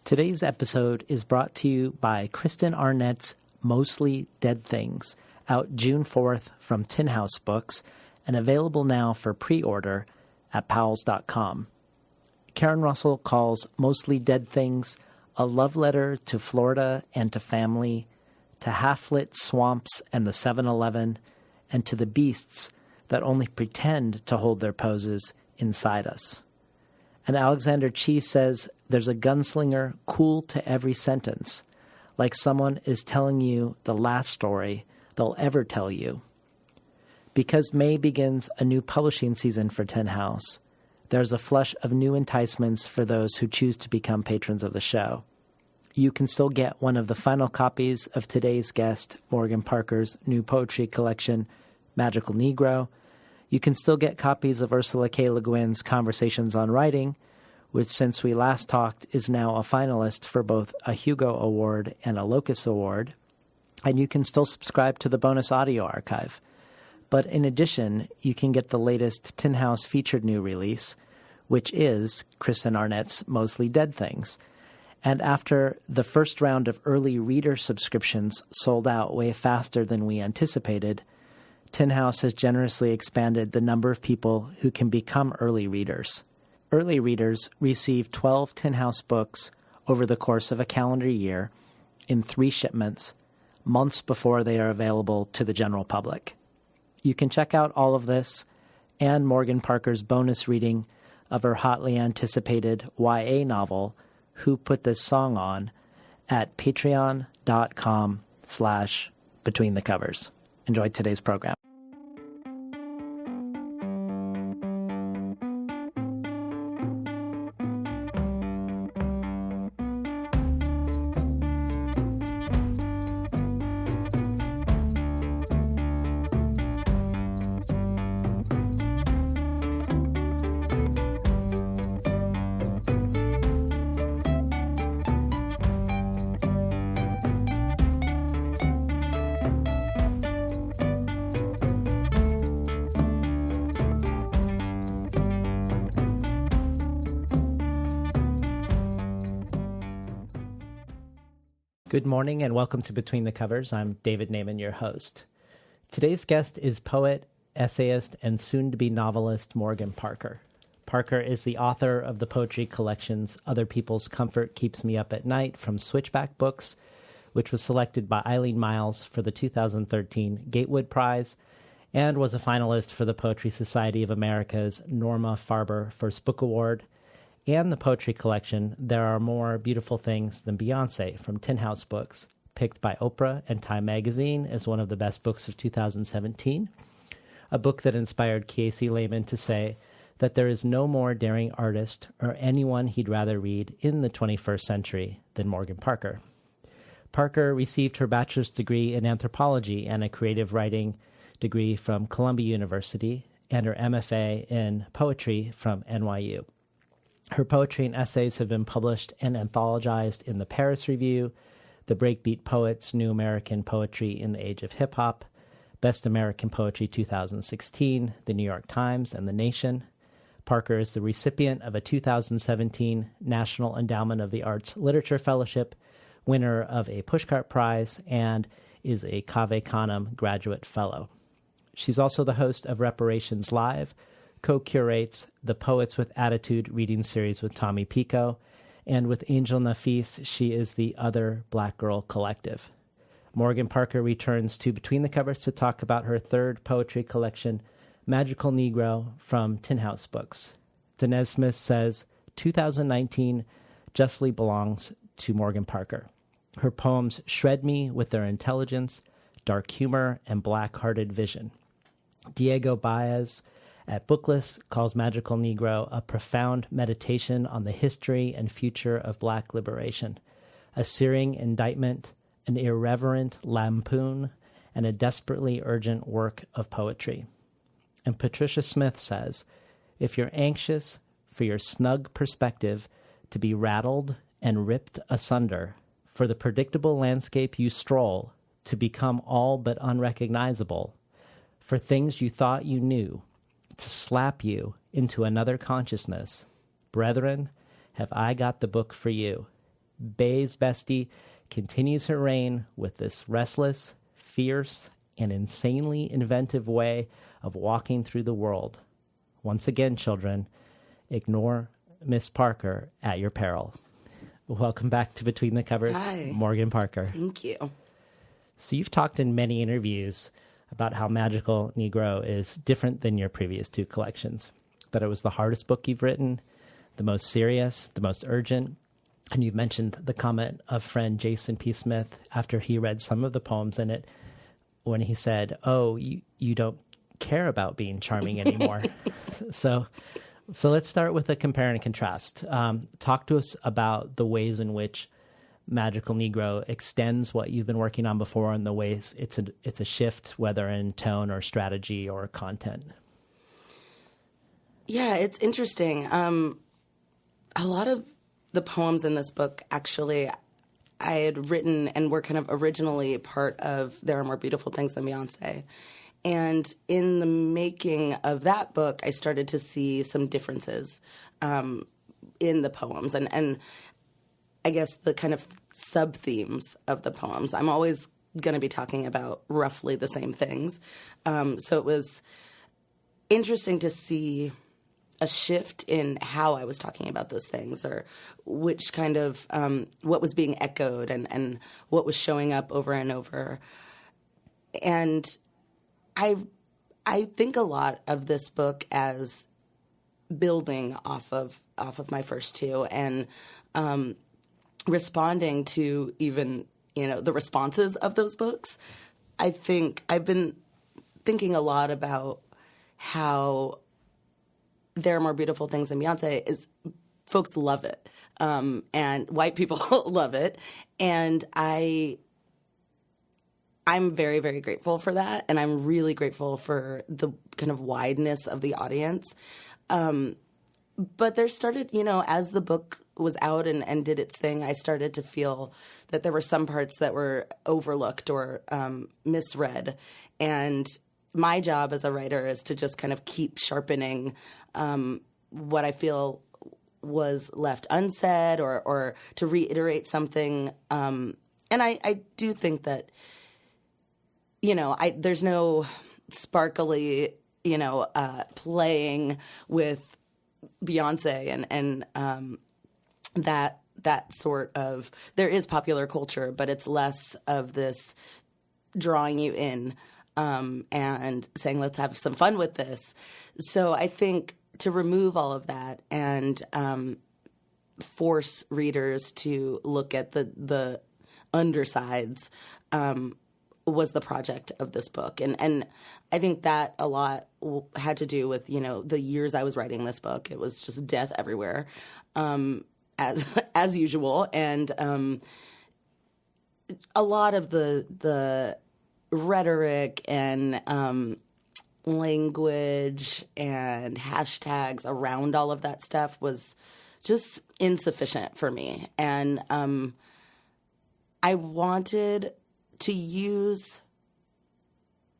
Today's episode is brought to you by Kristen Arnett's Mostly Dead Things, out June 4th from Tin House Books, and available now for pre-order at powells.com. Karen Russell calls Mostly Dead Things a love letter to Florida and to family, to half-lit swamps and the 7-Eleven, and to the beasts that only pretend to hold their poses inside us. And Alexander Chee says there's a gunslinger cool to every sentence, like someone is telling you the last story they'll ever tell you. Because May begins a new publishing season for Tin House, there's a flush of new enticements for those who choose to become patrons of the show. You can still get one of the final copies of today's guest, Morgan Parker's new poetry collection, Magical Negro. You can still get copies of Ursula K. Le Guin's Conversations on Writing, which since we last talked is now a finalist for both a Hugo Award and a Locus Award. And you can still subscribe to the bonus audio archive. But in addition, you can get the latest Tin House featured new release, which is Kristen Arnett's Mostly Dead Things. And after the first round of early reader subscriptions sold out way faster than we anticipated, Tin House has generously expanded the number of people who can become early readers. Early readers receive 12 Tin House books over the course of a calendar year in 3 shipments, months before they are available to the general public. You can check out all of this and Morgan Parker's bonus reading of her hotly anticipated YA novel, Who Put This Song On, at patreon.com/betweenthecovers. Enjoy today's program. Good morning and welcome to Between the Covers. I'm David Naiman, your host. Today's guest is poet, essayist, and soon-to-be novelist Morgan Parker. Parker is the author of the poetry collections Other People's Comfort Keeps Me Up at Night from Switchback Books, which was selected by Eileen Miles for the 2013 Gatewood Prize, and was a finalist for the Poetry Society of America's Norma Farber First Book Award, and the poetry collection There Are More Beautiful Things Than Beyonce from Tin House Books, picked by Oprah and Time Magazine as one of the best books of 2017, a book that inspired Kiesi Lehman to say that there is no more daring artist or anyone he'd rather read in the 21st century than Morgan Parker. Parker received her bachelor's degree in anthropology and a creative writing degree from Columbia University and her MFA in poetry from NYU. Her poetry and essays have been published and anthologized in the Paris Review, the Breakbeat Poets' New American Poetry in the Age of Hip Hop, Best American Poetry 2016, The New York Times, and The Nation. Parker is the recipient of a 2017 National Endowment of the Arts Literature Fellowship, winner of a Pushcart Prize, and is a Cave Canem Graduate Fellow. She's also the host of Reparations Live, co-curates the Poets with Attitude reading series with Tommy Pico, and with Angel Nafis, she is the Other Black Girl Collective. Morgan Parker returns to Between the Covers to talk about her third poetry collection, Magical Negro, from Tin House Books. Danez Smith says, 2019 justly belongs to Morgan Parker. Her poems shred me with their intelligence, dark humor, and black-hearted vision. Diego Baez at Booklist calls Magical Negro a profound meditation on the history and future of Black liberation, a searing indictment, an irreverent lampoon, and a desperately urgent work of poetry. And Patricia Smith says, if you're anxious for your snug perspective to be rattled and ripped asunder, for the predictable landscape you stroll to become all but unrecognizable, for things you thought you knew, to slap you into another consciousness. Brethren, have I got the book for you. Bay's bestie continues her reign with this restless, fierce, and insanely inventive way of walking through the world. Once again, children, ignore Miss Parker at your peril. Welcome back to Between the Covers. Hi. Morgan Parker. Thank you. So you've talked in many interviews about how Magical Negro is different than your previous two collections, that it was the hardest book you've written, the most serious, the most urgent. And you've mentioned the comment of friend Jason P. Smith after he read some of the poems in it, when he said, "Oh, you don't care about being charming anymore." So let's start with a compare and contrast. Talk to us about the ways in which Magical Negro extends what you've been working on before, and the ways it's a shift, whether in tone or strategy or content. Yeah, it's interesting. A lot of the poems in this book, actually, I had written and were kind of originally part of There Are More Beautiful Things Than Beyonce. And in the making of that book, I started to see some differences in the poems and I guess the kind of sub-themes of the poems. I'm always going to be talking about roughly the same things. So it was interesting to see a shift in how I was talking about those things, or which kind of what was being echoed and what was showing up over and over. And I think a lot of this book as building off of my first two and responding to even, the responses of those books. I think I've been thinking a lot about how There Are More Beautiful Things Than Beyonce is folks love it, and white people love it, and I'm very, very grateful for that, and I'm really grateful for the kind of wideness of the audience. But there started, as the book was out and did its thing, I started to feel that there were some parts that were overlooked or misread, and my job as a writer is to just kind of keep sharpening what I feel was left unsaid or to reiterate something. And I do think that, there's no sparkly, playing with Beyonce and that sort of, there is popular culture, but it's less of this drawing you in and saying, let's have some fun with this. So I think to remove all of that and force readers to look at the undersides was the project of this book. And I think that a lot had to do with, the years I was writing this book. It was just death everywhere, as usual. And a lot of the rhetoric and language and hashtags around all of that stuff was just insufficient for me. And I wanted to use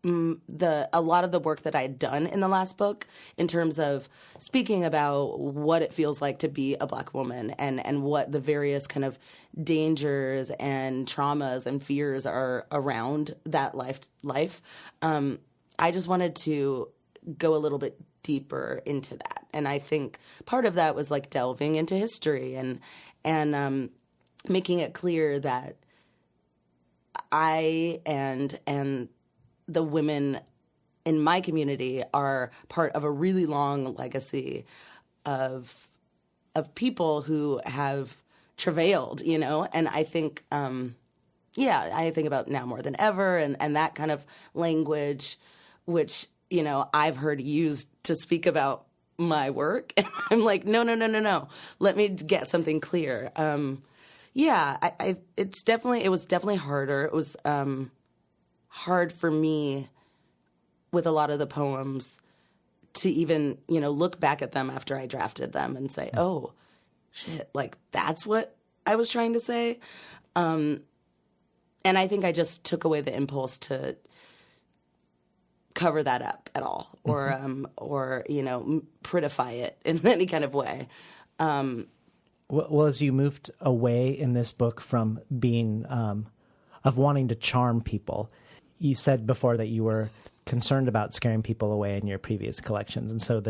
a lot of the work that I had done in the last book in terms of speaking about what it feels like to be a Black woman and what the various kind of dangers and traumas and fears are around that life. I just wanted to go a little bit deeper into that. And I think part of that was like delving into history and making it clear that I and the women in my community are part of a really long legacy of people who have travailed, and I think, I think about now more than ever and that kind of language, which, I've heard used to speak about my work. And I'm like, no. Let me get something clear. It was definitely harder. It was hard for me with a lot of the poems to even, look back at them after I drafted them and say, oh, shit, like that's what I was trying to say. And I think I just took away the impulse to cover that up at all or prettify it in any kind of way. Well, as you moved away in this book from being, of wanting to charm people, you said before that you were concerned about scaring people away in your previous collections. And so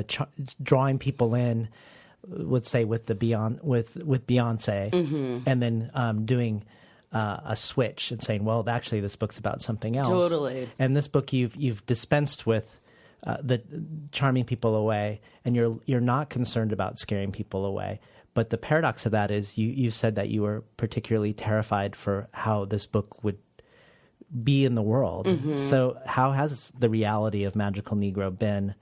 drawing people in, let's say with with Beyonce, and then doing a switch and saying, well, actually this book's about something else. Totally. And this book you've dispensed with the charming people away, and you're not concerned about scaring people away. But the paradox of that is you said that you were particularly terrified for how this book would be in the world. So how has the reality of Magical Negro been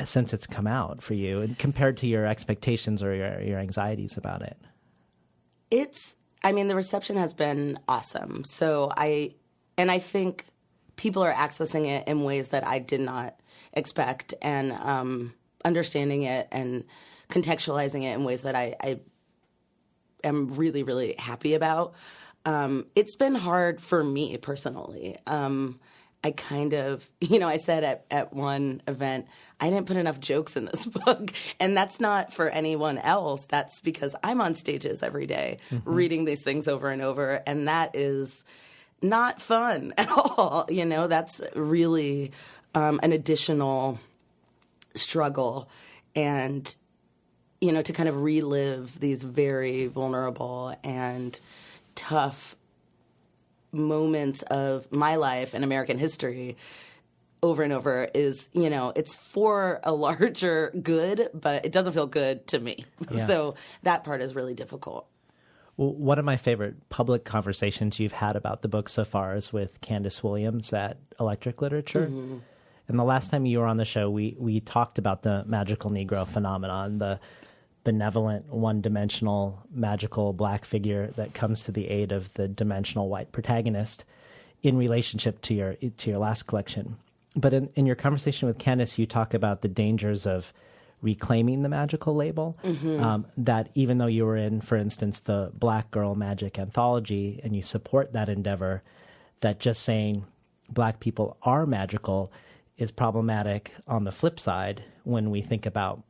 since it's come out for you, and compared to your expectations or your anxieties about it? The reception has been awesome. So I think people are accessing it in ways that I did not expect, and understanding it and contextualizing it in ways that I am really, really happy about. It's been hard for me personally. I kind of, I said at one event, I didn't put enough jokes in this book. And that's not for anyone else. That's because I'm on stages every day reading these things over and over. And that is not fun at all. That's really an additional struggle. And, to kind of relive these very vulnerable and tough moments of my life and American history over and over is, it's for a larger good, but it doesn't feel good to me. Yeah. So that part is really difficult. Well, one of my favorite public conversations you've had about the book so far is with Candace Williams at Electric Literature. And the last time you were on the show, we talked about the Magical Negro phenomenon, the benevolent, one-dimensional, magical black figure that comes to the aid of the dimensional white protagonist in relationship to your last collection. But in your conversation with Candace, you talk about the dangers of reclaiming the magical label, that even though you were in, for instance, the Black Girl Magic Anthology, and you support that endeavor, that just saying Black people are magical is problematic on the flip side when we think about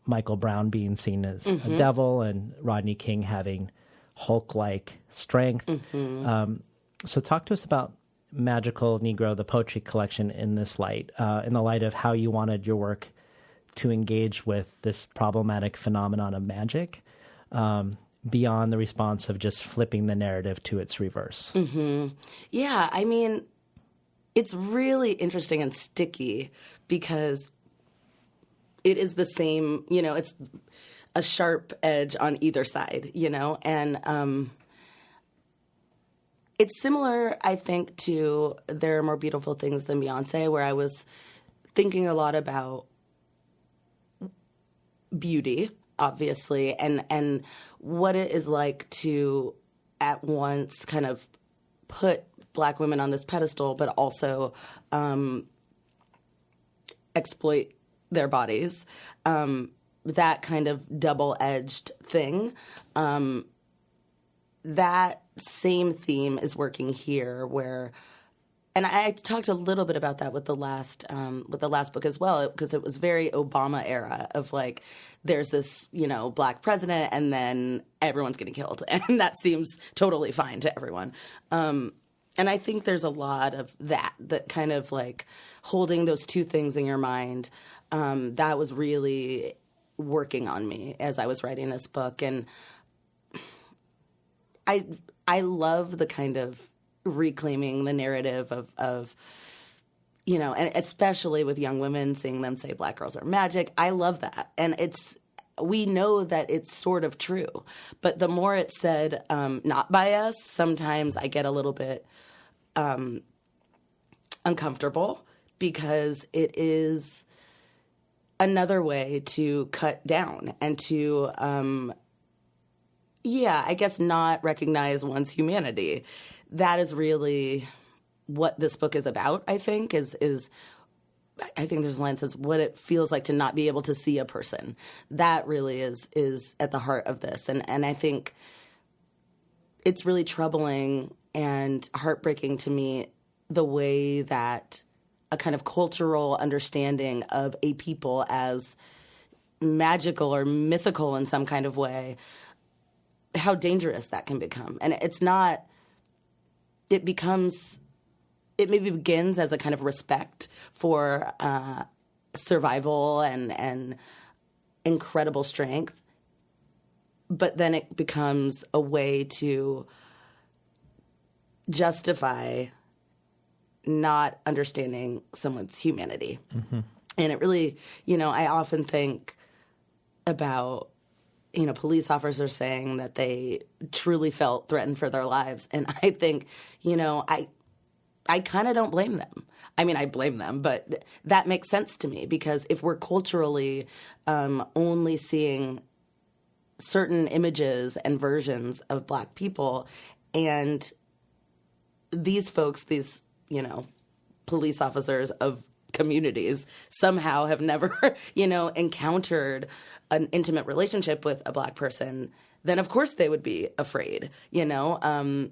Michael Brown being seen as a devil and Rodney King having Hulk-like strength. So talk to us about Magical Negro, the poetry collection, in this light, in the light of how you wanted your work to engage with this problematic phenomenon of magic, beyond the response of just flipping the narrative to its reverse. Yeah, it's really interesting and sticky because it is the same, it's a sharp edge on either side, and it's similar, I think, to There Are More Beautiful Things Than Beyonce, where I was thinking a lot about beauty, obviously, and what it is like to at once kind of put Black women on this pedestal, but also exploit their bodies, that kind of double-edged thing. That same theme is working here, where, and I talked a little bit about that with the last book as well, because it was very Obama era of like, there's this, Black president, and then everyone's getting killed, and that seems totally fine to everyone. And I think there's a lot of that kind of like holding those two things in your mind. That was really working on me as I was writing this book. And I love the kind of reclaiming the narrative of and especially with young women, seeing them say Black girls are magic. I love that. And we know that it's sort of true. But the more it's said not by us, sometimes I get a little bit uncomfortable, because it is another way to cut down and to, I guess, not recognize one's humanity. That is really what this book is about, I think, is I think there's a line that says what it feels like to not be able to see a person. That really is at the heart of this. And I think it's really troubling and heartbreaking to me the way that a kind of cultural understanding of a people as magical or mythical in some kind of way, how dangerous that can become. And it maybe begins as a kind of respect for survival and incredible strength, but then it becomes a way to justify not understanding someone's humanity. Mm-hmm. And it really, I often think about, police officers saying that they truly felt threatened for their lives. And I think, I kind of don't blame them. I mean, I blame them, but that makes sense to me, because if we're culturally only seeing certain images and versions of Black people, and these folks, these, police officers of communities somehow have never, encountered an intimate relationship with a Black person, then of course they would be afraid, and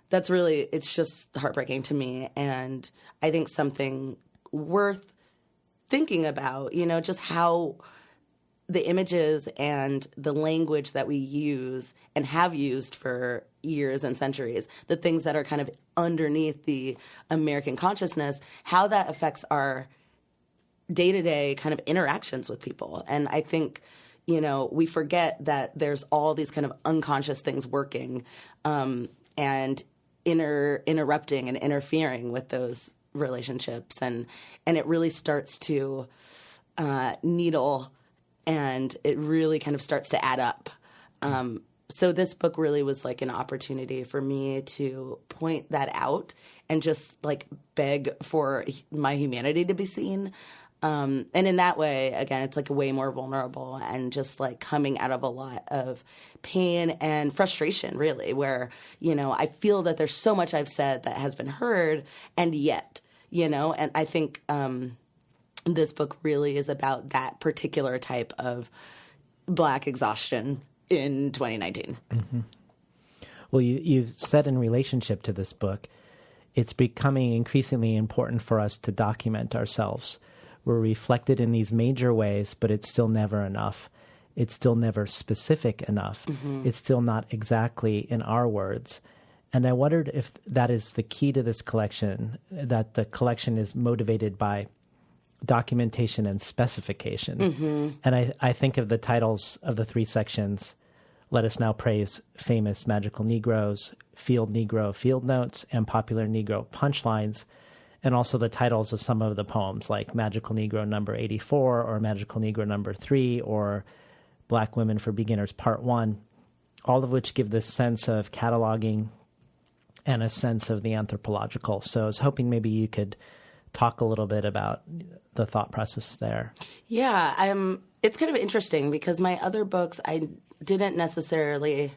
that's really, it's just heartbreaking to me. And I think something worth thinking about, just how the images and the language that we use and have used for years and centuries, the things that are kind of underneath the American consciousness, how that affects our day-to-day kind of interactions with people. And I think, we forget that there's all these kind of unconscious things working and interrupting and interfering with those relationships. And it really starts to needle, and it really kind of starts to add up. So this book really was like an opportunity for me to point that out and just like beg for my humanity to be seen. And in that way, again, it's like way more vulnerable and just like coming out of a lot of pain and frustration, really, where, I feel that there's so much I've said that has been heard, and yet, and I think this book really is about that particular type of Black exhaustion in 2019. Mm-hmm. Well, you've said in relationship to this book, it's becoming increasingly important for us to document ourselves. We're reflected in these major ways, but it's still never enough. It's still never specific enough. Mm-hmm. It's still not exactly in our words. And I wondered if that is the key to this collection, that the collection is motivated by documentation and specification. Mm-hmm. And I think of the titles of the three sections: Let Us Now Praise Famous Magical Negroes, Field Negro Field Notes, and Popular Negro Punchlines, and also the titles of some of the poems, like Magical Negro number 84, or Magical Negro number 3, or Black Women for Beginners Part 1, all of which give this sense of cataloging and a sense of the anthropological. So I was hoping maybe you could talk a little bit about the thought process there. Yeah, it's kind of interesting because my other books, I didn't necessarily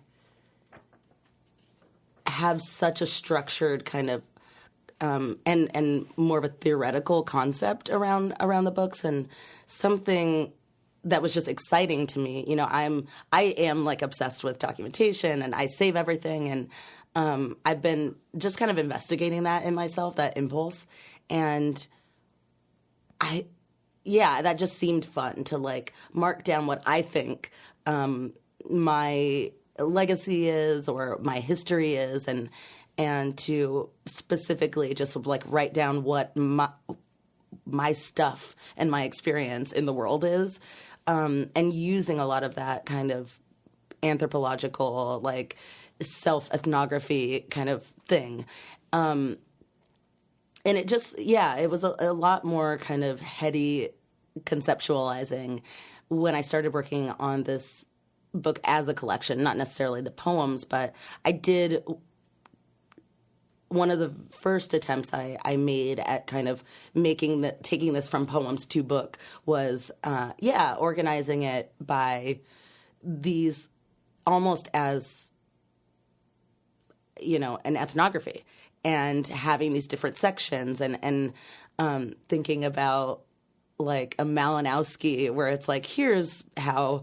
have such a structured kind of and more of a theoretical concept around the books, and something that was just exciting to me. I am like obsessed with documentation, and I save everything, and I've been just kind of investigating that in myself, that impulse, and that just seemed fun to like mark down what I think my legacy is or my history is, and to specifically just like write down what my stuff and my experience in the world is, and using a lot of that kind of anthropological, like self-ethnography kind of thing. And it just, it was a lot more kind of heady conceptualizing when I started working on this book as a collection, not necessarily the poems, but I did. One of the first attempts I made at kind of taking this from poems to book was, organizing it by these almost as, an ethnography, and having these different sections and thinking about like a Malinowski, where it's like, here's how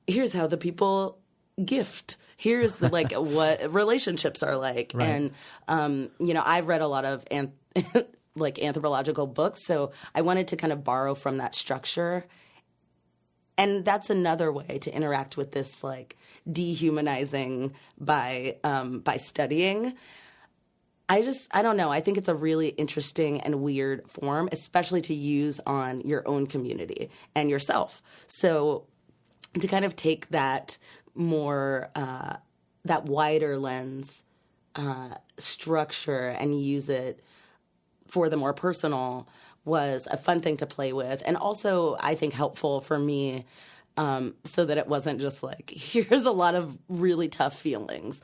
the people gift. Here's like what relationships are like. Right. And, I've read a lot of like anthropological books. So I wanted to kind of borrow from that structure. And that's another way to interact with this like dehumanizing by studying. I don't know. I think it's a really interesting and weird form, especially to use on your own community and yourself. So to kind of take that more, that wider lens structure and use it for the more personal was a fun thing to play with. And also, I think, helpful for me so that it wasn't just like, here's a lot of really tough feelings.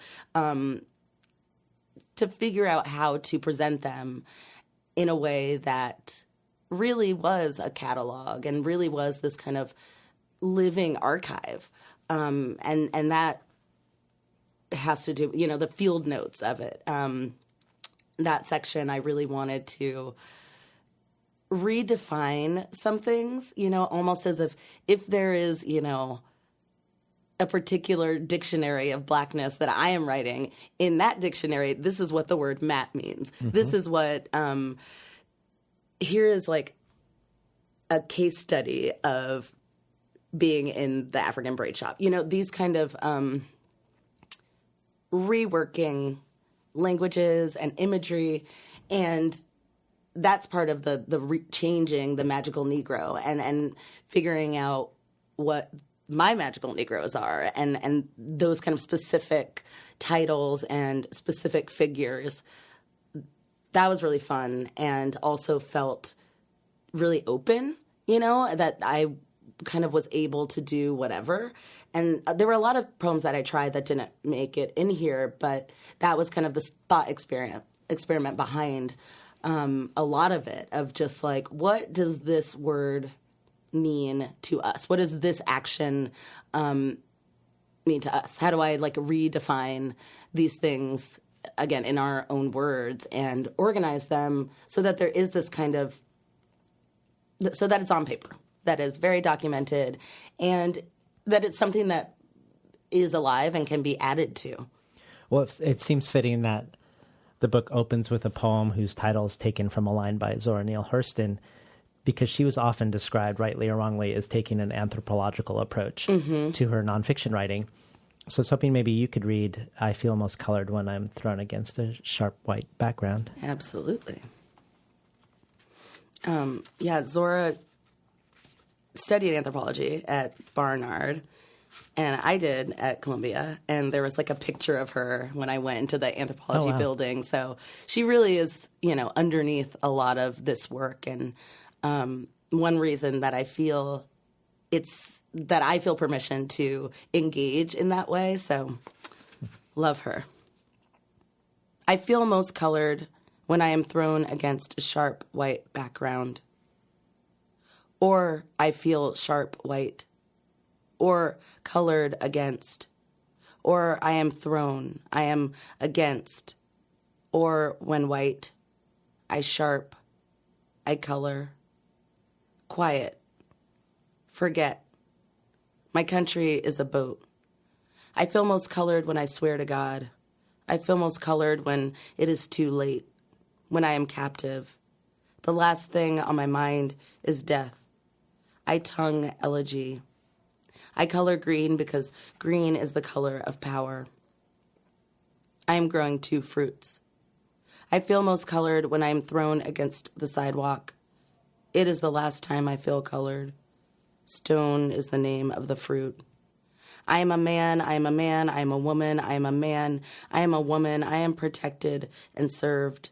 To figure out how to present them in a way that really was a catalog and really was this kind of living archive. And that has to do, the field notes of it. That section, I really wanted to redefine some things, almost as if there is, a particular dictionary of blackness that I am writing, in that dictionary, this is what the word mat means. Mm-hmm. This is what, here is like a case study of being in the African braid shop. These kind of reworking languages and imagery, and that's part of the changing the magical Negro and figuring out what my magical Negroes are and those kind of specific titles and specific figures. That was really fun and also felt really open, that I kind of was able to do whatever. And there were a lot of poems that I tried that didn't make it in here, but that was kind of the thought experiment behind a lot of it, of just like, what does this word mean to us? What does this action mean to us? How do I like redefine these things again in our own words and organize them so that there is this kind of, so that it's on paper, that is very documented, and that it's something that is alive and can be added to. Well, it seems fitting that the book opens with a poem whose title is taken from a line by Zora Neale Hurston, because she was often described, rightly or wrongly, as taking an anthropological approach to her nonfiction writing. So I was hoping maybe you could read I Feel Most Colored When I'm Thrown Against a Sharp White Background. Absolutely. Zora studied anthropology at Barnard, and I did at Columbia, and there was like a picture of her when I went into the anthropology building. So she really is, underneath a lot of this work. And one reason that I feel permission to engage in that way. So love her. I feel most colored when I am thrown against a sharp white background. Or I feel sharp white. Or colored against. Or I am thrown, I am against. Or when white, I sharp, I color. Quiet. Forget. My country is a boat. I feel most colored when I swear to God. I feel most colored when it is too late, when I am captive. The last thing on my mind is death. I tongue elegy. I color green because green is the color of power. I am growing 2 fruits. I feel most colored when I am thrown against the sidewalk. It is the last time I feel colored. Stone is the name of the fruit. I am a man, I am a man, I am a woman, I am a man, I am a woman, I am protected and served.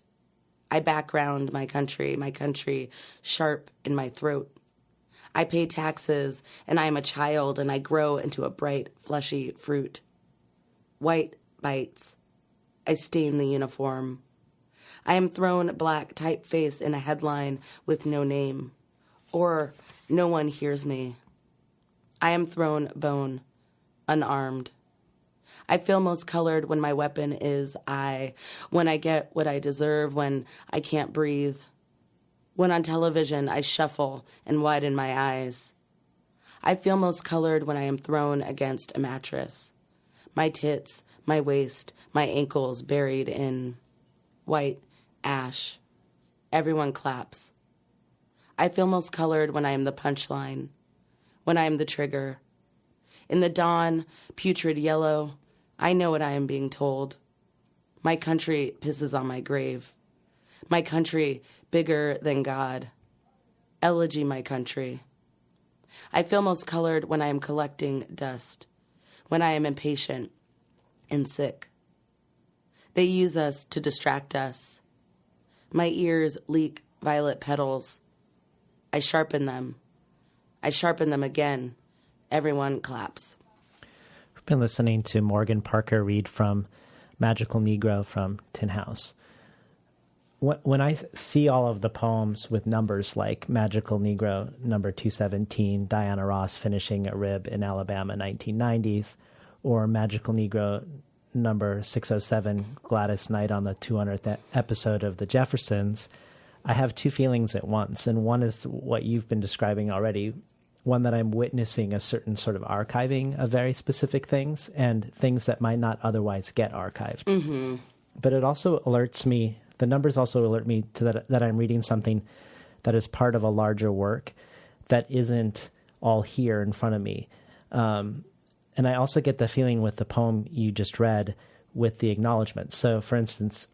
I background my country sharp in my throat. I pay taxes, and I am a child, and I grow into a bright, fleshy fruit. White bites. I stain the uniform. I am thrown black typeface in a headline with no name, or no one hears me. I am thrown bone, unarmed. I feel most colored when my weapon is I, when I get what I deserve, when I can't breathe. When on television I shuffle and widen my eyes. I feel most colored when I am thrown against a mattress. My tits, my waist, my ankles buried in white ash. everyone claps. I feel most colored when I am the punchline, when I am the trigger. In the dawn, putrid yellow, I know what I am being told. My country pisses on my grave. My country bigger than God. Elegy my country. I feel most colored when I am collecting dust, when I am impatient and sick. They use us to distract us. My ears leak violet petals. I sharpen them. I sharpen them again. Everyone claps. We've been listening to Morgan Parker read from Magical Negro from Tin House. When I see all of the poems with numbers like Magical Negro number 217, Diana Ross finishing a rib in Alabama 1990s, or Magical Negro number 607, Gladys Knight on the 200th episode of The Jeffersons, I have two feelings at once. And one is what you've been describing already, one that I'm witnessing a certain sort of archiving of very specific things and things that might not otherwise get archived. Mm-hmm. But it also alerts me, the numbers also alert me to that I'm reading something that is part of a larger work that isn't all here in front of me. And I also get the feeling with the poem you just read with the acknowledgement. So, for instance,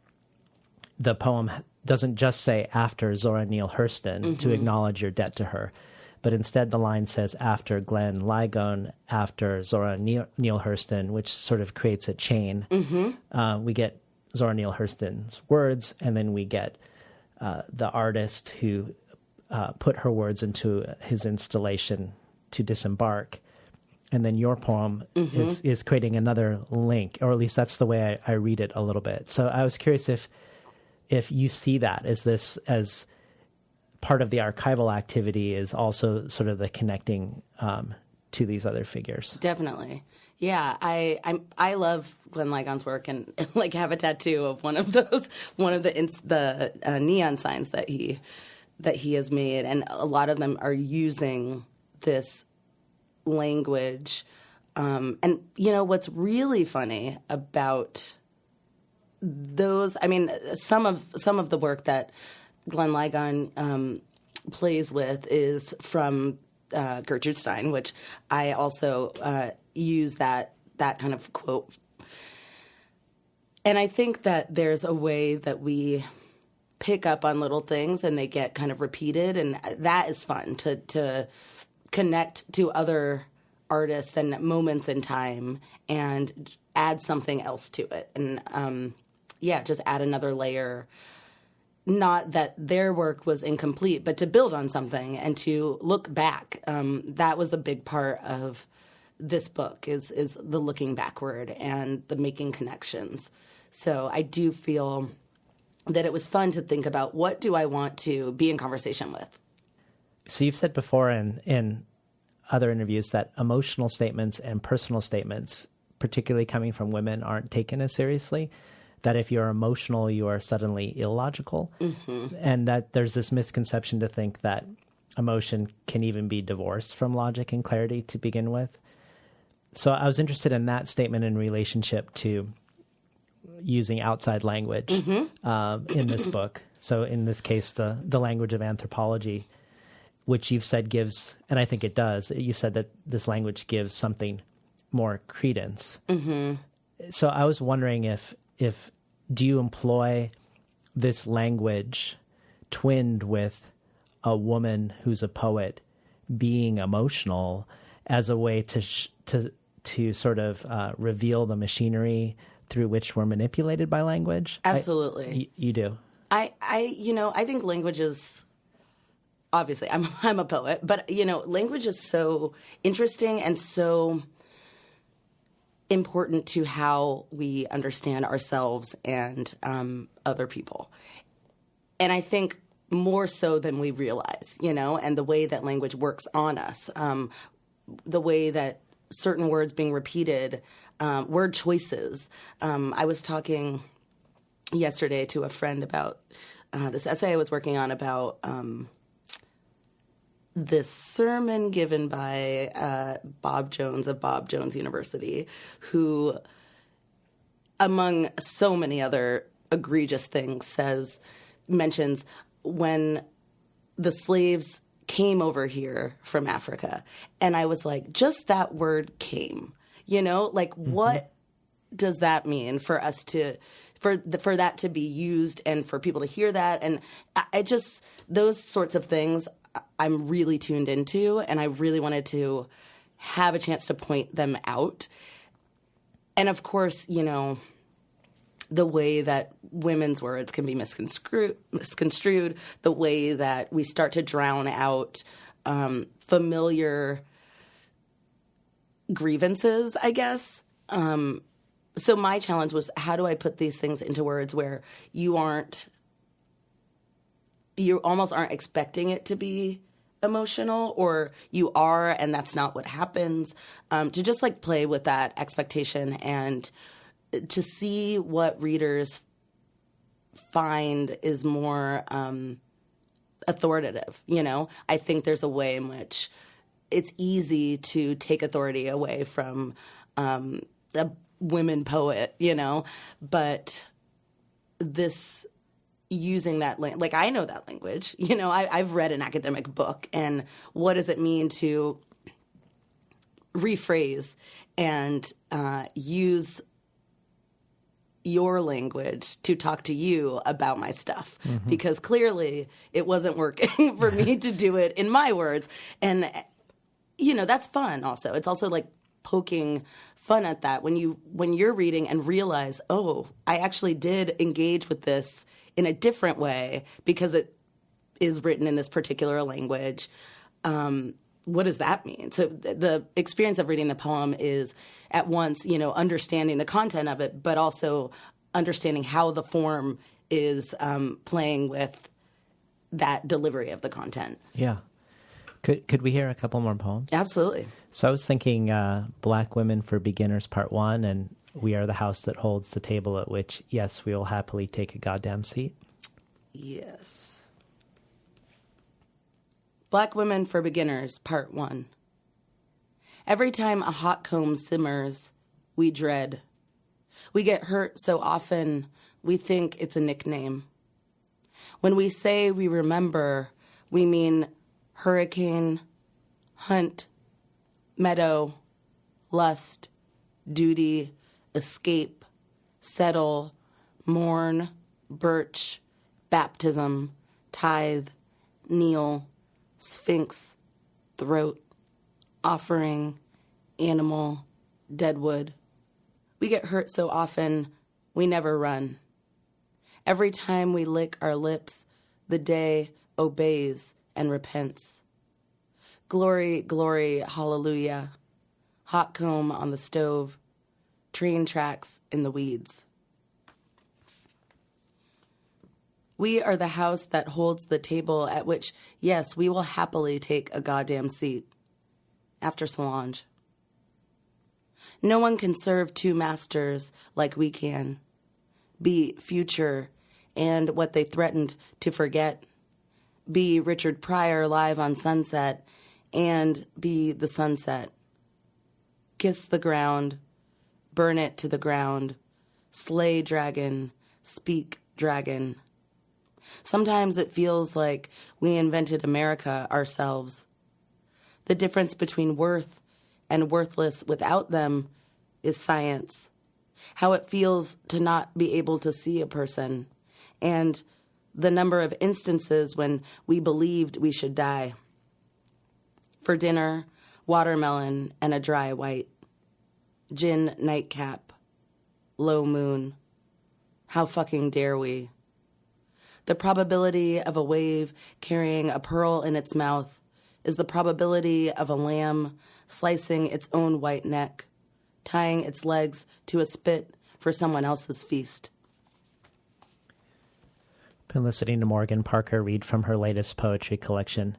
the poem doesn't just say after Zora Neale Hurston to acknowledge your debt to her, but instead the line says after Glenn Ligon, after Zora Neale Hurston, which sort of creates a chain. We get Zora Neale Hurston's words, and then we get the artist who put her words into his installation to disembark. And then your poem is creating another link, or at least that's the way I read it a little bit. So I was curious if you see that as part of the archival activity is also sort of the connecting to these other figures. Definitely. Yeah, I love Glenn Ligon's work and like have a tattoo of one of the neon signs that he has made, and a lot of them are using this language. And you know what's really funny about those? I mean, some of the work that Glenn Ligon plays with is from Gertrude Stein, which I also use that kind of quote. And I think that there's a way that we pick up on little things and they get kind of repeated, and that is fun to connect to other artists and moments in time and add something else to it. And just add another layer. Not that their work was incomplete, but to build on something and to look back. That was a big part of this book is the looking backward and the making connections. So I do feel that it was fun to think about, what do I want to be in conversation with? So you've said before in other interviews that emotional statements and personal statements, particularly coming from women, aren't taken as seriously. That if you're emotional, you are suddenly illogical. And that there's this misconception to think that emotion can even be divorced from logic and clarity to begin with. So I was interested in that statement in relationship to using outside language in this book. So in this case, the language of anthropology, which you've said gives, and I think it does, you've said that this language gives something more credence. So I was wondering if do you employ this language twinned with a woman who's a poet being emotional as a way to sort of reveal the machinery through which we're manipulated by language? Absolutely. You do. I think language is, obviously I'm a poet, but language is so interesting and so important to how we understand ourselves and other people. And I think more so than we realize, and the way that language works on us, the way that certain words being repeated, word choices. I was talking yesterday to a friend about this essay I was working on about this sermon given by Bob Jones of Bob Jones University, who, among so many other egregious things, mentions when the slaves came over here from Africa. And I was like, just that word came, like what does that mean for us to, for that to be used and for people to hear that? And I just, those sorts of things I'm really tuned into, and I really wanted to have a chance to point them out. And of course, the way that women's words can be misconstrued, the way that we start to drown out familiar grievances, I guess. So my challenge was, how do I put these things into words where you almost aren't expecting it to be emotional, or you are and that's not what happens, to just like play with that expectation and to see what readers find is more authoritative. I think there's a way in which it's easy to take authority away from a women poet, but this using that like I know that language, I've read an academic book, and what does it mean to rephrase and use your language to talk to you about my stuff, because clearly it wasn't working for me to do it in my words. And that's fun. Also, it's also like poking fun at that when you're reading and realize, oh, I actually did engage with this in a different way because it is written in this particular language. What does that mean? So the experience of reading the poem is at once, understanding the content of it, but also understanding how the form is playing with that delivery of the content. Yeah. Could we hear a couple more poems? Absolutely. So I was thinking Black Women for Beginners Part 1 and We Are the House That Holds the Table at Which, yes, we will happily take a goddamn seat. Yes. Black Women for Beginners, Part 1. Every time a hot comb simmers, we dread. We get hurt so often, we think it's a nickname. When we say we remember, we mean hurricane, hunt, meadow, lust, duty, escape, settle, mourn, birch, baptism, tithe, kneel, sphinx, throat, offering, animal, deadwood. We get hurt so often, we never run. Every time we lick our lips, the day obeys and repents. Glory, glory, hallelujah. Hot comb on the stove, train tracks in the weeds. We are the house that holds the table at which, yes, we will happily take a goddamn seat. After Solange. No one can serve two masters like we can. Be future and what they threatened to forget. Be Richard Pryor live on Sunset and be the sunset. Kiss the ground, burn it to the ground, slay dragon, speak dragon. Sometimes it feels like we invented America ourselves. The difference between worth and worthless without them is science. How it feels to not be able to see a person, and the number of instances when we believed we should die. For dinner, watermelon and a dry white. Gin nightcap. Low moon. How fucking dare we? The probability of a wave carrying a pearl in its mouth is the probability of a lamb slicing its own white neck, tying its legs to a spit for someone else's feast. Been listening to Morgan Parker read from her latest poetry collection,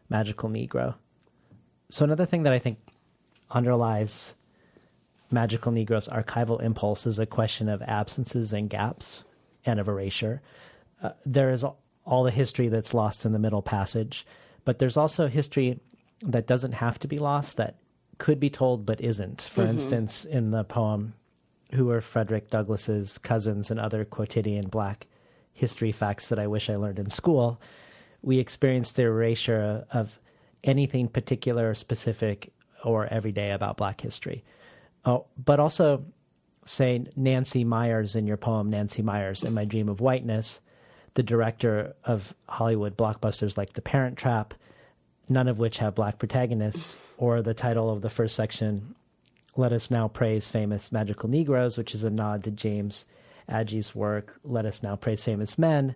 Magical Negro. So another thing that I think underlies Magical Negro's archival impulse is a question of absences and gaps and of erasure. There is all the history that's lost in the middle passage, but there's also history that doesn't have to be lost, that could be told but isn't. For instance, in the poem, Who Are Frederick Douglass's Cousins and Other Quotidian Black history facts that I wish I learned in school, we experience the erasure of anything particular, specific, or everyday about Black history. Oh, but also, say, Nancy Myers in your poem, Nancy Myers, in My Dream of Whiteness, the director of Hollywood blockbusters like The Parent Trap, none of which have Black protagonists, or the title of the first section, Let Us Now Praise Famous Magical Negroes, which is a nod to James Agee's work, Let Us Now Praise Famous Men,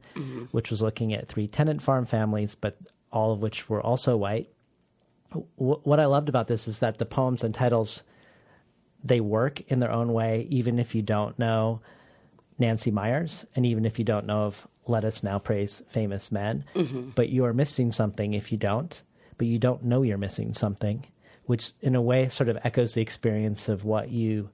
which was looking at 3 tenant farm families, but all of which were also white. What I loved about this is that the poems and titles, they work in their own way, even if you don't know Nancy Myers, and even if you don't know of Let Us Now Praise Famous Men, but you are missing something if you don't, but you don't know you're missing something, which in a way sort of echoes the experience of what you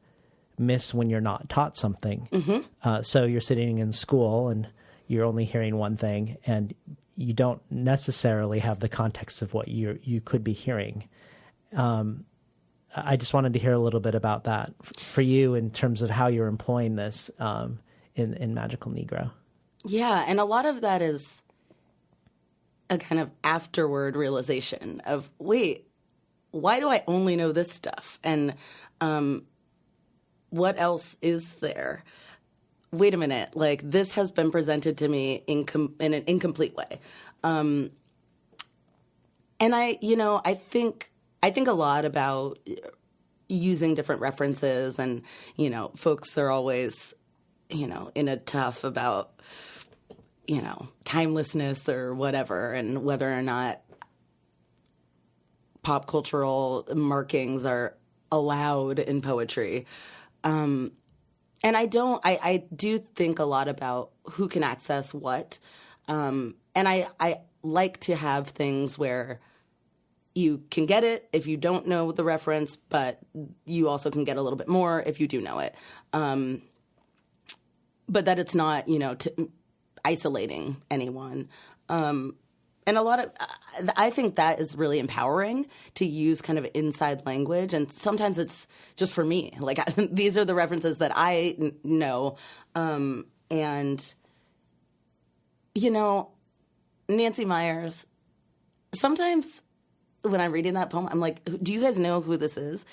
miss when you're not taught something. So you're sitting in school and you're only hearing one thing, and you don't necessarily have the context of what you could be hearing. I just wanted to hear a little bit about that for you in terms of how you're employing this in Magical Negro. Yeah, and a lot of that is a kind of afterward realization of, wait, why do I only know this stuff? And what else is there? Wait a minute, like this has been presented to me in an incomplete way. And I think a lot about using different references, and, folks are always, in a tough about, timelessness or whatever, and whether or not pop cultural markings are allowed in poetry. And I do think a lot about who can access what. And I like to have things where you can get it if you don't know the reference, but you also can get a little bit more if you do know it. But that it's not, isolating anyone. And a lot of, I think that is really empowering to use kind of inside language. And sometimes it's just for me. Like, these are the references that I know. And, Nancy Myers, sometimes when I'm reading that poem, I'm like, do you guys know who this is?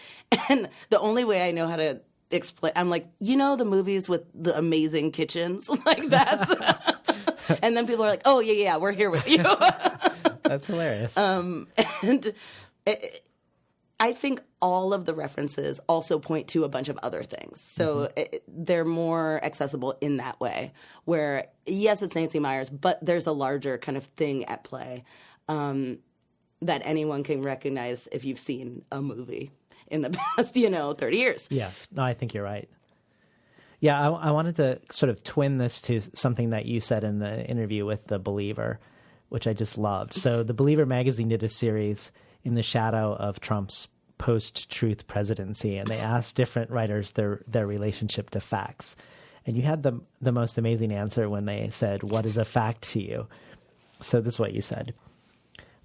And the only way I know how to explain, I'm like, the movies with the amazing kitchens? Like, that's... And then people are like, oh, yeah, we're here with you. That's hilarious. And I think all of the references also point to a bunch of other things. So they're more accessible in that way, where, yes, it's Nancy Myers, but there's a larger kind of thing at play that anyone can recognize if you've seen a movie in the past, 30 years. Yeah, no, I think you're right. Yeah, I wanted to sort of twin this to something that you said in the interview with The Believer, which I just loved. So The Believer magazine did a series in the shadow of Trump's post-truth presidency, and they asked different writers their relationship to facts. And you had the most amazing answer when they said, what is a fact to you? So this is what you said.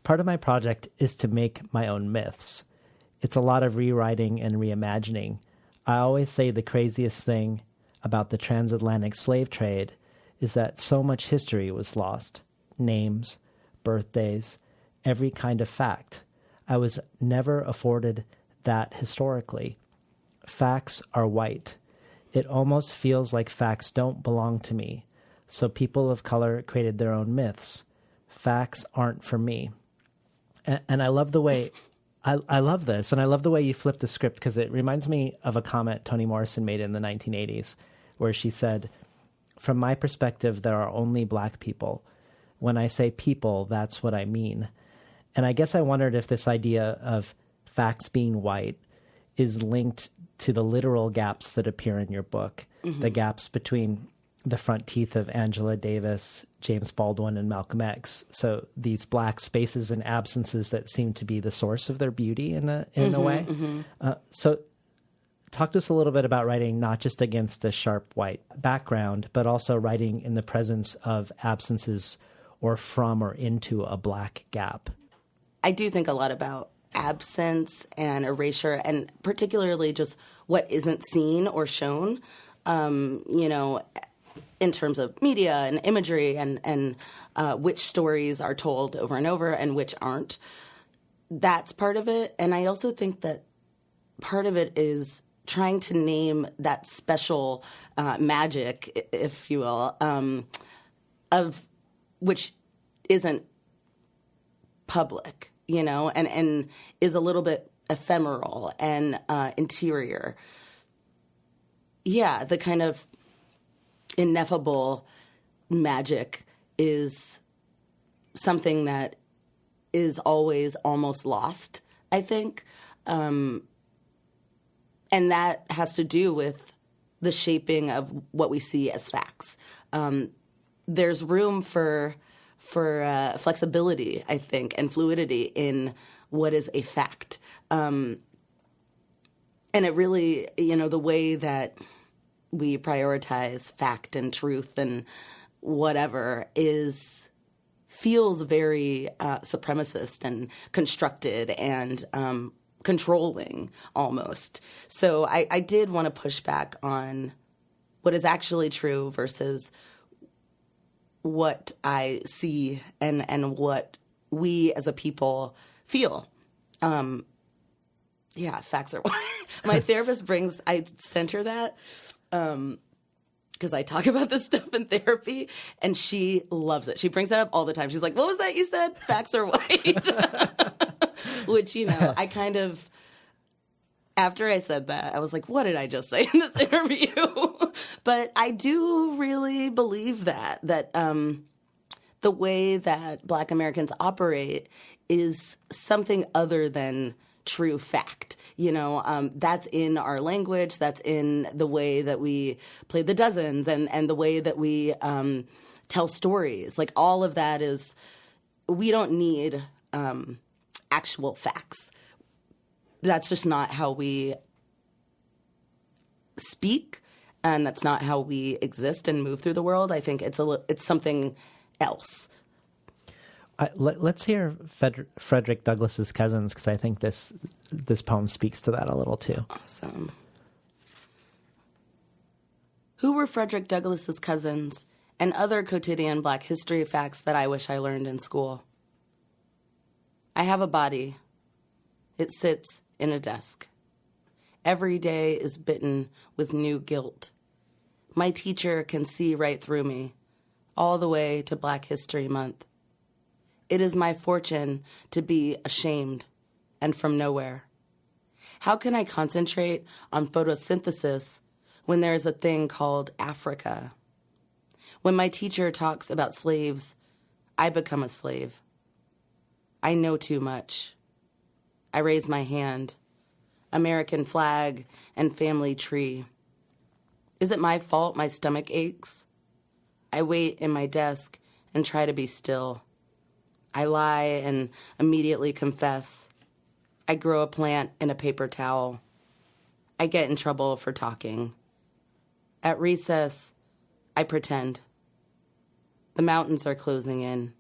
Part of my project is to make my own myths. It's a lot of rewriting and reimagining. I always say the craziest thing about the transatlantic slave trade is that so much history was lost. Names, birthdays, every kind of fact. I was never afforded that historically. Facts are white. It almost feels like facts don't belong to me. So people of color created their own myths. Facts aren't for me. And I love the way... I love this, and I love the way you flip the script, because it reminds me of a comment Toni Morrison made in the 1980s, where she said, from my perspective, there are only Black people. When I say people, that's what I mean. And I guess I wondered if this idea of facts being white is linked to the literal gaps that appear in your book, the gaps between the front teeth of Angela Davis, James Baldwin, and Malcolm X. So these Black spaces and absences that seem to be the source of their beauty in a way. So talk to us a little bit about writing not just against a sharp white background, but also writing in the presence of absences or from or into a Black gap. I do think a lot about absence and erasure, and particularly just what isn't seen or shown. in terms of media and imagery and which stories are told over and over and which aren't. That's part of it. And I also think that part of it is trying to name that special magic, if you will, of which isn't public, and is a little bit ephemeral and interior. Yeah, the kind of ineffable magic is something that is always almost lost, I think. And that has to do with the shaping of what we see as facts. There's room for flexibility, I think, and fluidity in what is a fact. And it really, the way that we prioritize fact and truth and whatever feels very supremacist and constructed and controlling almost. So I did want to push back on what is actually true versus what I see and what we as a people feel. Facts are my therapist I center that because I talk about this stuff in therapy, and she loves it. She brings that up all the time. She's like, what was that you said? Facts are white. Which, I kind of, after I said that, I was like, what did I just say in this interview? But I do really believe that the way that Black Americans operate is something other than true fact. That's in our language. That's in the way that we play the dozens and the way that we tell stories. Like, all of that is, we don't need actual facts. That's just not how we speak, and that's not how we exist and move through the world. I think it's something else. Let's hear Frederick Douglass's Cousins, because I think this poem speaks to that a little too. Awesome. Who were Frederick Douglass's cousins and other quotidian Black history facts that I wish I learned in school? I have a body. It sits in a desk. Every day is bitten with new guilt. My teacher can see right through me, all the way to Black History Month. It is my fortune to be ashamed and from nowhere. How can I concentrate on photosynthesis when there is a thing called Africa? When my teacher talks about slaves, I become a slave. I know too much. I raise my hand. American flag and family tree. Is it my fault my stomach aches? I wait in my desk and try to be still. I lie and immediately confess. I grow a plant in a paper towel. I get in trouble for talking. At recess, I pretend. The mountains are closing in.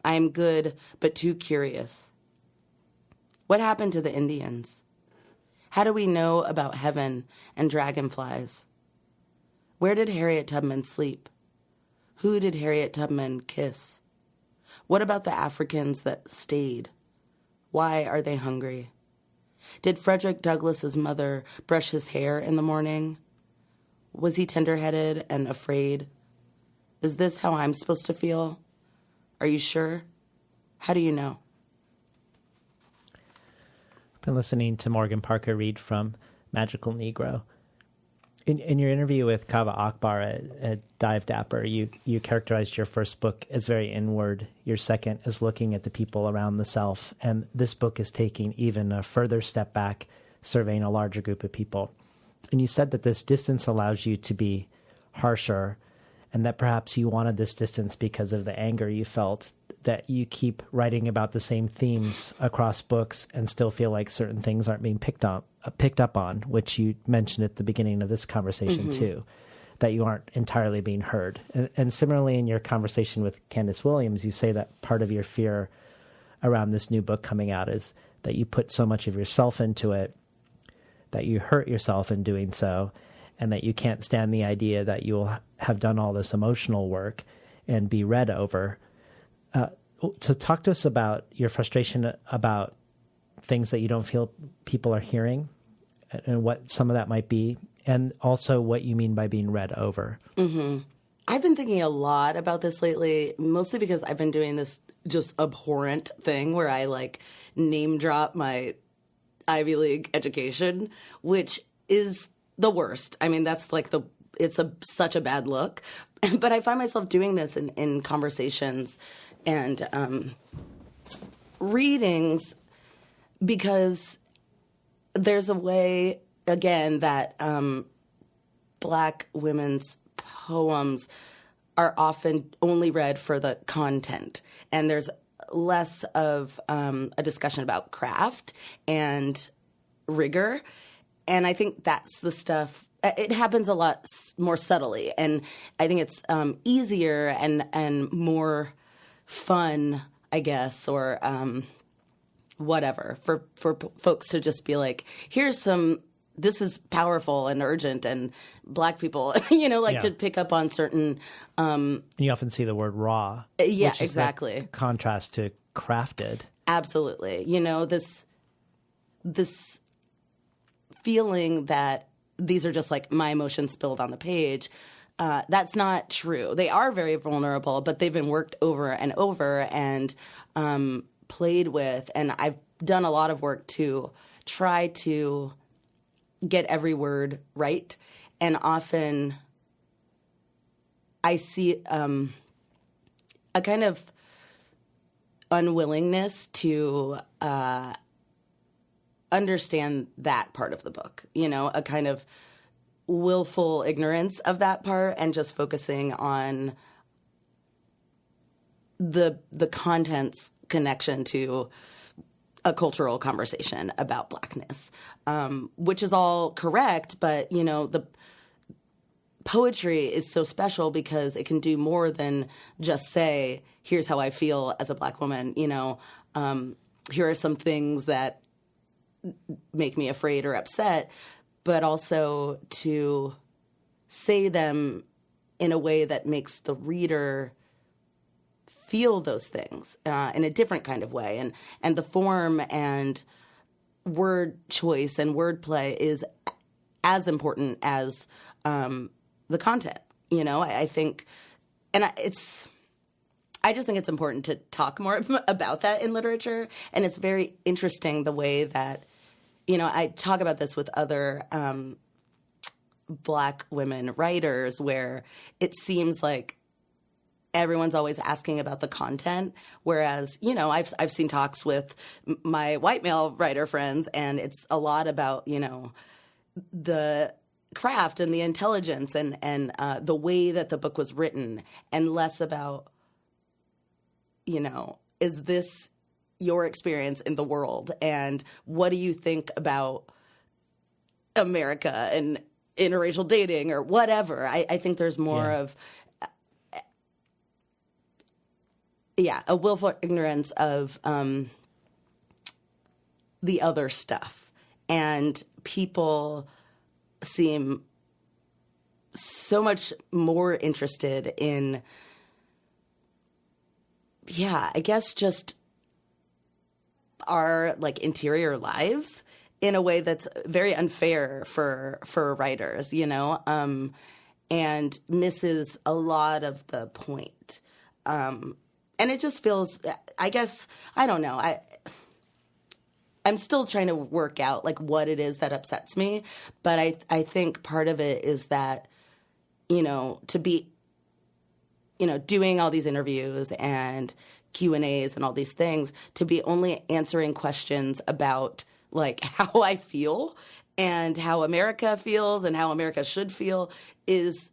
I am good, but too curious. What happened to the Indians? How do we know about heaven and dragonflies? Where did Harriet Tubman sleep? Who did Harriet Tubman kiss? What about the Africans that stayed? Why are they hungry? Did Frederick Douglass's mother brush his hair in the morning? Was he tender-headed and afraid? Is this how I'm supposed to feel? Are you sure? How do you know? I've been listening to Morgan Parker read from Magical Negro. In your interview with Kava Akbar at Dive Dapper, you characterized your first book as very inward, your second as looking at the people around the self, and this book is taking even a further step back, surveying a larger group of people. And you said that this distance allows you to be harsher, and that perhaps you wanted this distance because of the anger you felt that you keep writing about the same themes across books and still feel like certain things aren't being picked up on, which you mentioned at the beginning of this conversation too, that you aren't entirely being heard. And similarly, in your conversation with Candace Williams, you say that part of your fear around this new book coming out is that you put so much of yourself into it that you hurt yourself in doing so, and that you can't stand the idea that you'll have done all this emotional work and be read over. So talk to us about your frustration about things that you don't feel people are hearing and what some of that might be, and also what you mean by being read over. Mm-hmm. I've been thinking a lot about this lately, mostly because I've been doing this just abhorrent thing where I like name drop my Ivy League education, which is the worst. I mean, that's like such a bad look. But I find myself doing this in conversations and readings because there's a way, again, that Black women's poems are often only read for the content. And there's less of a discussion about craft and rigor. And I think that's the stuff. It happens a lot more subtly. And I think it's easier and more fun, I guess, or whatever, for folks to just be like, this is powerful and urgent, and Black people, to pick up on certain. You often see the word raw. Yeah, which is exactly. The contrast to crafted. Absolutely. This feeling that these are just like my emotions spilled on the page. That's not true. They are very vulnerable, but they've been worked over and over and played with. And I've done a lot of work to try to get every word right. And often I see a kind of unwillingness to understand that part of the book, a kind of willful ignorance of that part and just focusing on the content's connection to a cultural conversation about Blackness, which is all correct, but, the poetry is so special because it can do more than just say, here's how I feel as a Black woman, here are some things that make me afraid or upset, but also to say them in a way that makes the reader feel those things in a different kind of way. And the form and word choice and wordplay is as important as the content. I think, and I just think it's important to talk more about that in literature. And it's very interesting the way that, I talk about this with other Black women writers where it seems like everyone's always asking about the content, whereas, I've seen talks with my white male writer friends, and it's a lot about, the craft and the intelligence and the way that the book was written, and less about, is this your experience in the world, and what do you think about America and interracial dating or whatever. I think there's more of a willful ignorance of the other stuff, and people seem so much more interested in I guess just our like interior lives in a way that's very unfair for writers, and misses a lot of the point. And it just feels, I guess, I don't know. I'm still trying to work out like what it is that upsets me, but I think part of it is that, to be, doing all these interviews and Q&As and all these things, to be only answering questions about like how I feel and how America feels and how America should feel is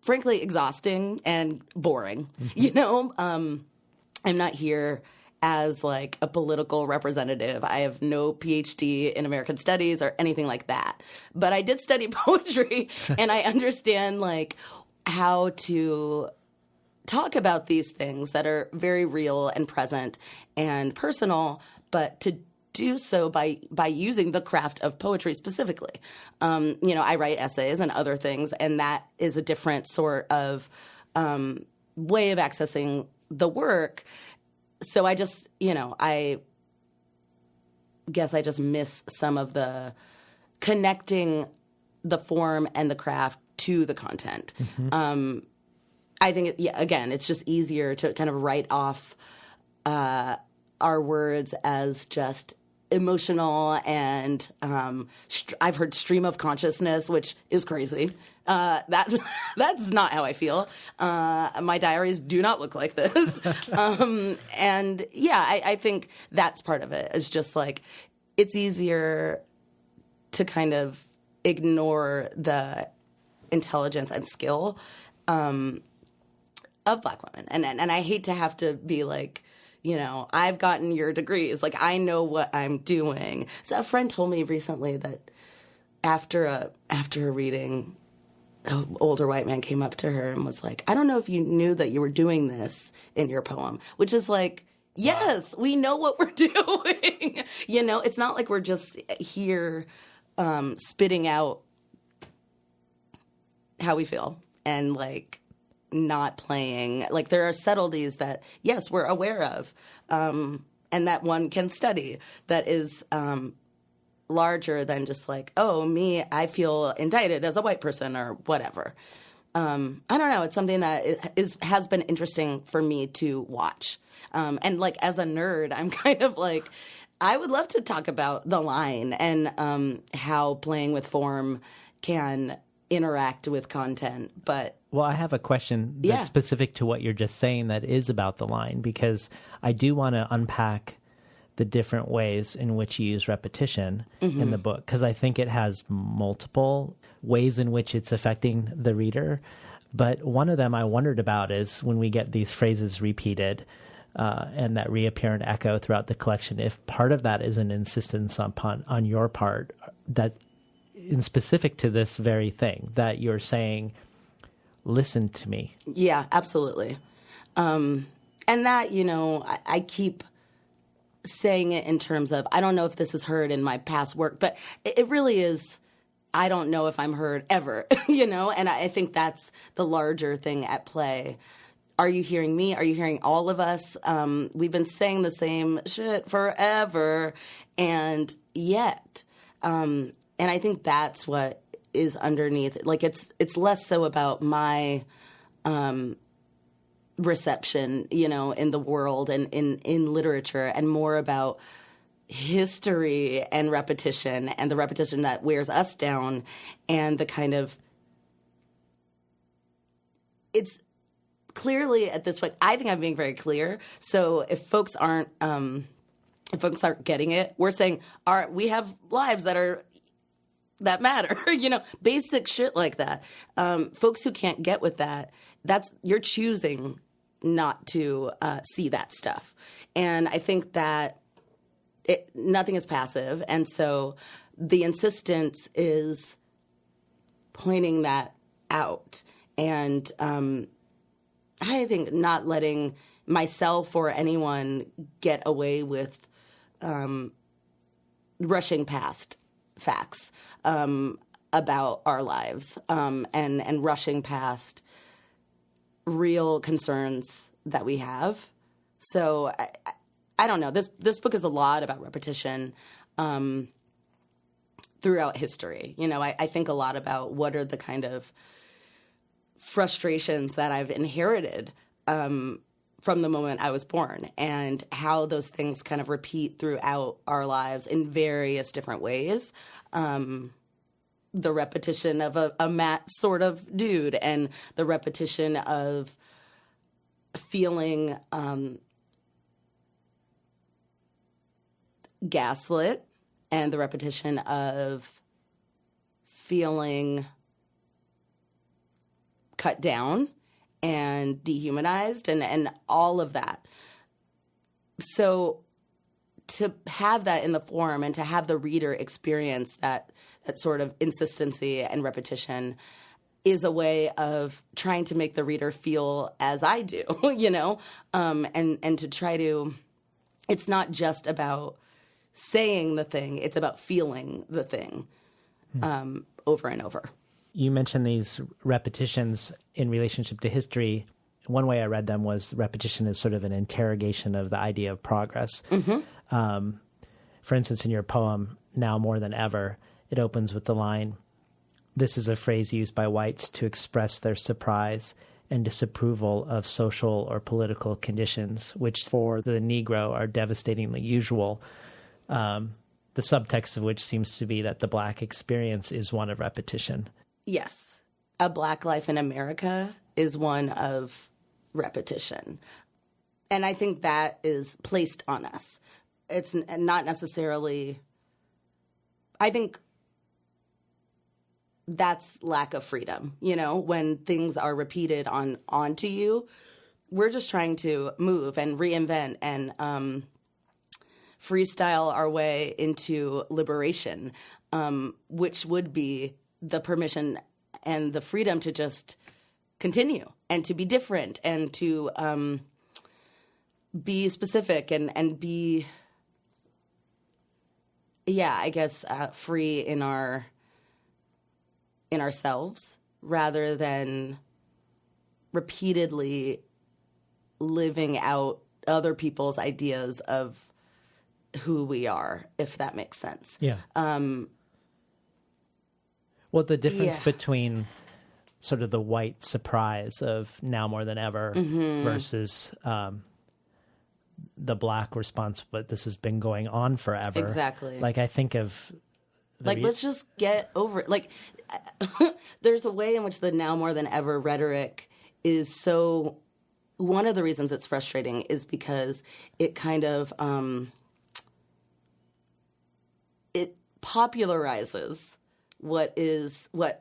frankly exhausting and boring. Mm-hmm. I'm not here as like a political representative. I have no PhD in American studies or anything like that. But I did study poetry and I understand like how to talk about these things that are very real and present and personal, but to do so by using the craft of poetry specifically. I write essays and other things, and that is a different sort of way of accessing the work. So I just, I guess I just miss some of the connecting the form and the craft to the content. Mm-hmm. I think, again, it's just easier to kind of write off our words as just emotional and I've heard stream of consciousness, which is crazy. That's not how I feel. My diaries do not look like this. I think that's part of it. It's just like it's easier to kind of ignore the intelligence and skill of Black women. And I hate to have to be like, I've gotten your degrees. Like, I know what I'm doing. So a friend told me recently that after a reading, an older white man came up to her and was like, I don't know if you knew that you were doing this in your poem, which is like, yes, we know what we're doing. It's not like we're just here spitting out how we feel and like not playing. Like, there are subtleties that, yes, we're aware of, and that one can study, that is larger than just like, oh, me, I feel indicted as a white person or whatever. I don't know. It's something that has been interesting for me to watch. And like, as a nerd, I'm kind of like, I would love to talk about the line and how playing with form can interact with content. But well, I have a question that's specific to what you're just saying that is about the line, because I do want to unpack the different ways in which you use repetition in the book, because I think it has multiple ways in which it's affecting the reader. But one of them I wondered about is when we get these phrases repeated and that reappear and echo throughout the collection, if part of that is an insistence on your part that's in specific to this very thing, that you're saying, listen to me. Yeah, absolutely. And that, I keep saying it in terms of, I don't know if this is heard in my past work, but it really is, I don't know if I'm heard ever, and I think that's the larger thing at play. Are you hearing me? Are you hearing all of us? We've been saying the same shit forever, and yet, and I think that's what is underneath. Like, it's less so about my reception, in the world and in literature, and more about history and repetition, and the repetition that wears us down, and the kind of, it's clearly at this point, I think I'm being very clear. So if folks aren't getting it, we're saying, all right, we have lives that matter, basic shit like that. Folks who can't get with that, you're choosing not to see that stuff. And I think that nothing is passive. And so the insistence is pointing that out. And I think not letting myself or anyone get away with rushing past facts about our lives, and rushing past real concerns that we have. So I don't know. This book is a lot about repetition throughout history. I think a lot about what are the kind of frustrations that I've inherited from the moment I was born, and how those things kind of repeat throughout our lives in various different ways. The repetition of a Matt sort of dude, and the repetition of feeling gaslit, and the repetition of feeling cut down and dehumanized, and all of that. So to have that in the form, and to have the reader experience that sort of insistency and repetition, is a way of trying to make the reader feel as I do, and to try to, it's not just about saying the thing. It's about feeling the thing over and over. You mentioned these repetitions in relationship to history. One way I read them was repetition is sort of an interrogation of the idea of progress. For instance, in your poem, Now More Than Ever, it opens with the line, "This is a phrase used by whites to express their surprise and disapproval of social or political conditions, which for the Negro are devastatingly usual." The subtext of which seems to be that the Black experience is one of repetition. Yes. A Black life in America is one of repetition. And I think that is placed on us. It's not necessarily, I think that's lack of freedom, when things are repeated onto you. We're just trying to move and reinvent and freestyle our way into liberation, which would be the permission and the freedom to just continue and to be different and to be specific and be, I guess, free in ourselves rather than repeatedly living out other people's ideas of who we are, if that makes sense. Yeah. Well, the difference between sort of the white surprise of Now More Than Ever versus the Black response, but this has been going on forever. Exactly. Like, I think of... let's just get over it. Like, there's a way in which the Now More Than Ever rhetoric is so... One of the reasons it's frustrating is because it kind of... it popularizes what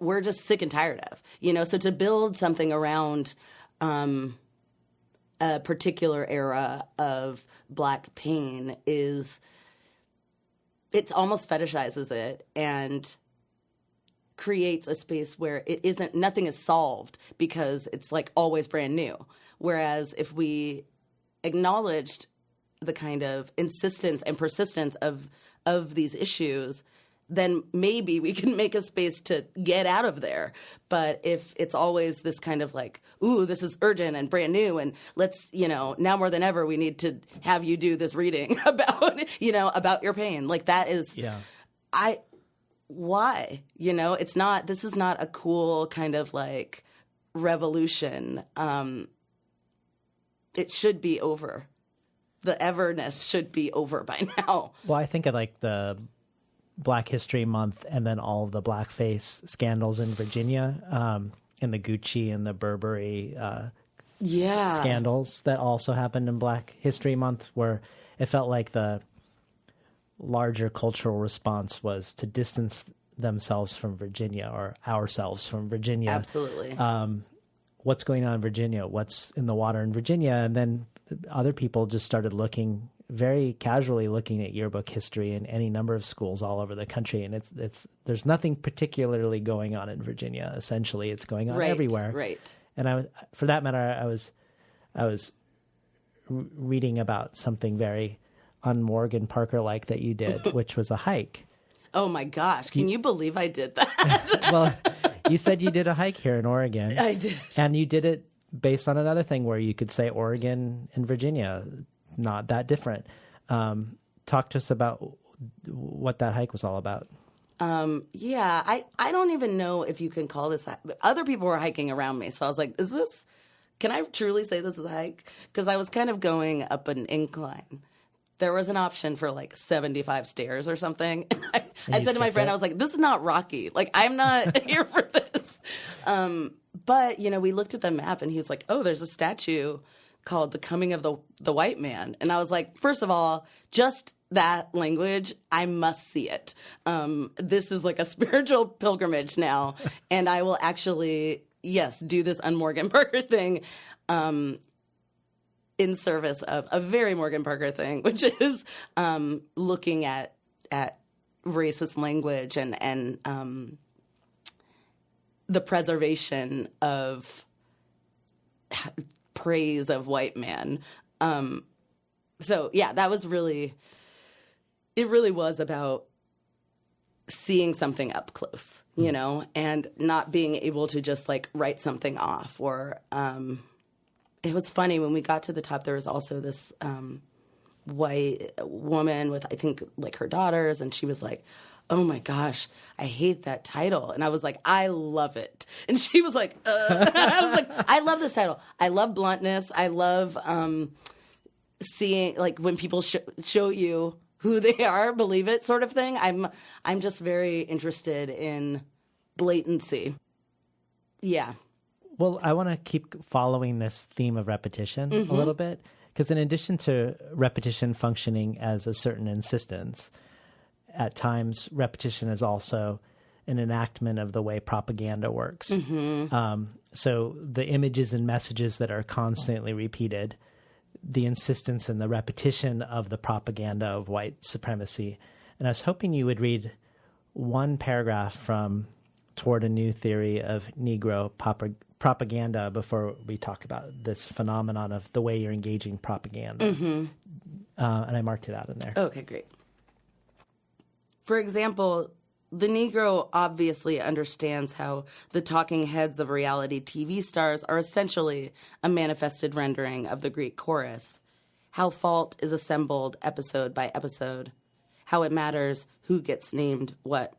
we're just sick and tired of, so to build something around a particular era of Black pain it's almost fetishizes it and creates a space where nothing is solved because it's like always brand new. Whereas if we acknowledged the kind of insistence and persistence of these issues, then maybe we can make a space to get out of there. But if it's always this kind of like, ooh, this is urgent and brand new, and let's, now more than ever, we need to have you do this reading about your pain. Like that is, why? This is not a cool kind of like revolution. It should be over. The everness should be over by now. Well, I think of like the Black History Month and then all of the blackface scandals in Virginia, and the Gucci and the Burberry scandals that also happened in Black History Month, where it felt like the larger cultural response was to distance themselves from Virginia or ourselves from Virginia. Absolutely. What's going on in Virginia? What's in the water in Virginia? And then other people just started very casually looking at yearbook history in any number of schools all over the country. And there's nothing particularly going on in Virginia. Essentially, it's going on everywhere. Right. And for that matter, I was reading about something very un-Morgan Parker-like that you did, which was a hike. Oh my gosh. Can you believe I did that? Well, you said you did a hike here in Oregon. I did. And you did it based on another thing where you could say Oregon and Virginia, not that different. Talk to us about what that hike was all about. I don't even know if you can call this. Other people were hiking around me, so I was like, can I truly say this is a hike? Because I was kind of going up an incline. There was an option for like 75 stairs or something. I said to my friend, I was like, this is not Rocky. Like, I'm not here for this. But, we looked at the map and he was like, oh, there's a statue called The Coming of the White Man. And I was like, first of all, just that language, I must see it. This is like a spiritual pilgrimage now. And I will actually, do this un-Morgan Parker thing in service of a very Morgan Parker thing, which is looking at racist language and the preservation of praise of white man. That was really it really was about seeing something up close, you know, and not being able to just like write something off. Or it was funny when we got to the top, there was also this white woman with, I think, like her daughters, and she was like, oh my gosh, I hate that title. And I was like, I love it. And she was like, I was like, I love this title. I love bluntness. I love seeing, like, when people show you who they are, believe it, sort of thing. I'm just very interested in blatancy. Yeah. Well, I want to keep following this theme of repetition a little bit, because in addition to repetition functioning as a certain insistence, at times repetition is also an enactment of the way propaganda works. So the images and messages that are constantly repeated, the insistence and the repetition of the propaganda of white supremacy. And I was hoping you would read one paragraph from Toward a New Theory of Negro Propaganda before we talk about this phenomenon of the way you're engaging propaganda. And I marked it out in there. Okay, great. For example, the Negro obviously understands how the talking heads of reality TV stars are essentially a manifested rendering of the Greek chorus, how fault is assembled episode by episode, how it matters who gets named what.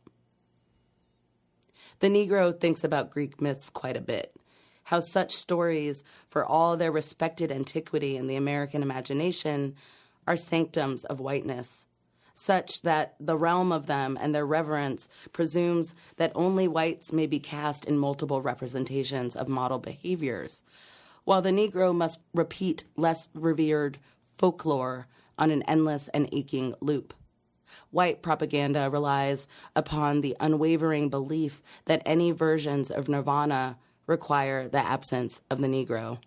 The Negro thinks about Greek myths quite a bit, how such stories, for all their respected antiquity in the American imagination, are sanctums of whiteness, such that the realm of them and their reverence presumes that only whites may be cast in multiple representations of model behaviors, while the Negro must repeat less revered folklore on an endless and aching loop. White propaganda relies upon the unwavering belief that any versions of Nirvana require the absence of the Negro.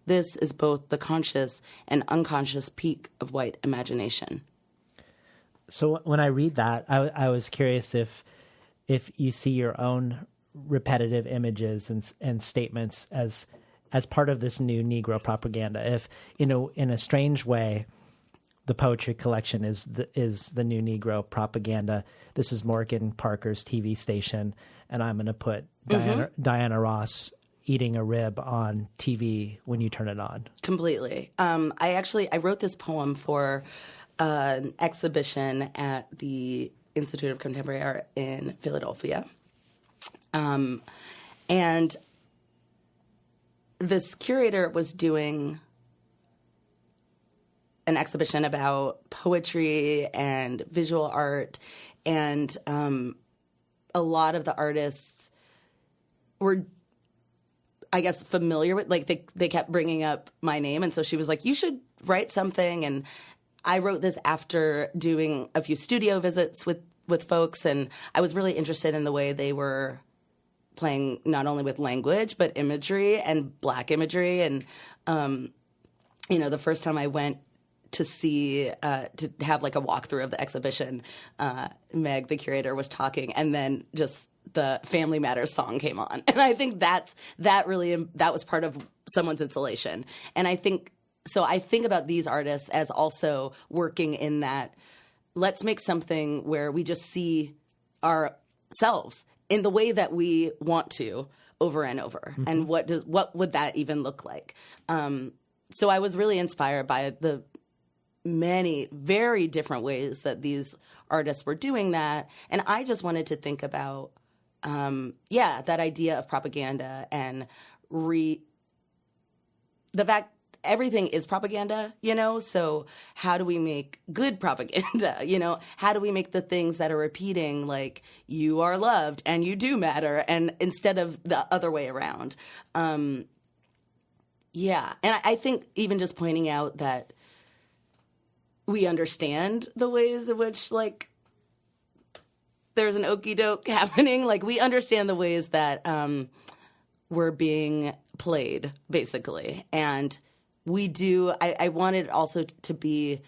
This is both the conscious and unconscious peak of white imagination. So when I read that, I was curious if you see your own repetitive images and statements as part of this new Negro propaganda. If, in a strange way, the poetry collection is the new Negro propaganda. This is Morgan Parker's TV station, and I'm going to put Diana Ross eating a rib on TV when you turn it on. Completely. I wrote this poem for an exhibition at the Institute of Contemporary Art in Philadelphia. And this curator was doing an exhibition about poetry and visual art, and a lot of the artists were, I guess, familiar with, like, they kept bringing up my name, and so she was like, you should write something. And I wrote this after doing a few studio visits with folks, and I was really interested in the way they were playing not only with language, but imagery and Black imagery. And, the first time I went to see, to have like a walkthrough of the exhibition, Meg, the curator, was talking, and then just the Family Matters song came on. And I think that was part of someone's installation. And I think about these artists as also working in that, let's make something where we just see ourselves in the way that we want to over and over. And what would that even look like? So I was really inspired by the many very different ways that these artists were doing that. And I just wanted to think about, that idea of propaganda and the fact everything is propaganda, so how do we make good propaganda? How do we make the things that are repeating, like, you are loved and you do matter, and instead of the other way around? And I think even just pointing out that we understand the ways in which, like, there's an okey doke happening. Like, we understand the ways that we're being played, basically. And we do, I wanted also to be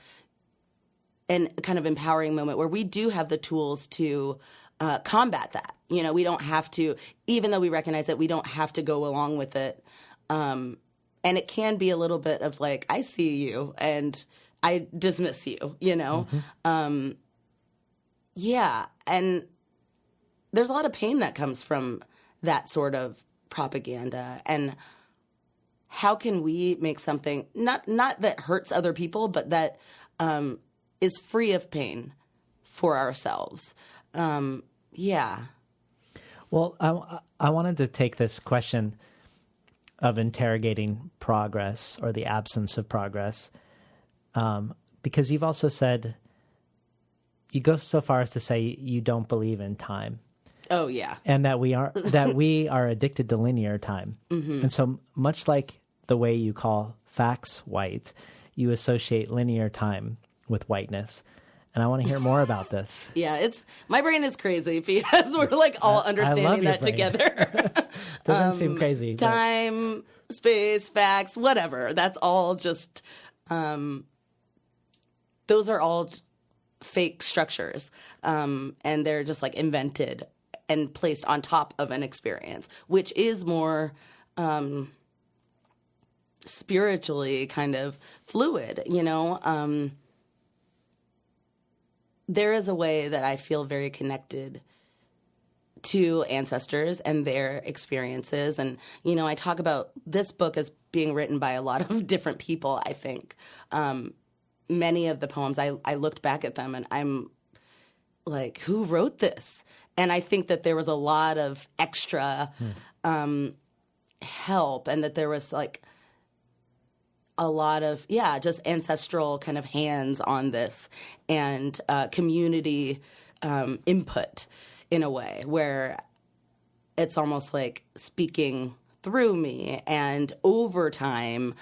an kind of empowering moment where we do have the tools to combat that. We don't have to, even though we recognize that we don't have to go along with it. And it can be a little bit of like, I see you and I dismiss you, Yeah, and there's a lot of pain that comes from that sort of propaganda. And how can we make something not that hurts other people, but that is free of pain for ourselves? Yeah. Well, I wanted to take this question of interrogating progress or the absence of progress, because you've also said, you go so far as to say you don't believe in time. Oh, yeah. And that we are addicted to linear time. Mm-hmm. And so much like the way you call facts white, you associate linear time with whiteness. And I want to hear more about this. Yeah, my brain is crazy because we're like all understanding that brain. Together. Doesn't seem crazy. Time, space, facts, whatever. That's all just, those are all fake structures. And they're just like invented and placed on top of an experience, which is more spiritually kind of fluid, you know? There is a way that I feel very connected to ancestors and their experiences. And, you know, I talk about this book as being written by a lot of different people, I think. Many of the poems, I looked back at them and I'm like, who wrote this? And I think that there was a lot of extra help, and that there was like a lot of, just ancestral kind of hands on this, and community input in a way where it's almost like speaking through me. And over time,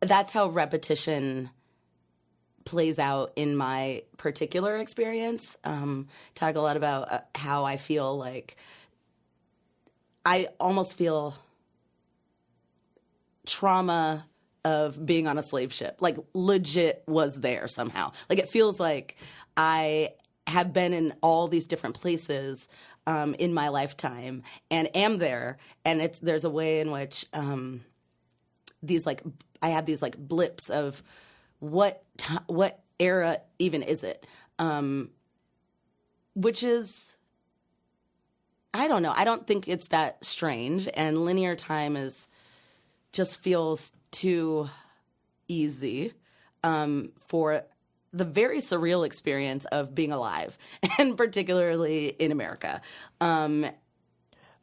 that's how repetition plays out in my particular experience. Talk a lot about how I feel like I almost feel trauma of being on a slave ship, like legit was there somehow. Like it feels like I have been in all these different places in my lifetime and am there. And there's a way in which I have these like blips of what era even is it? Which is, I don't know. I don't think it's that strange. And linear time just feels too easy for the very surreal experience of being alive, and particularly in America.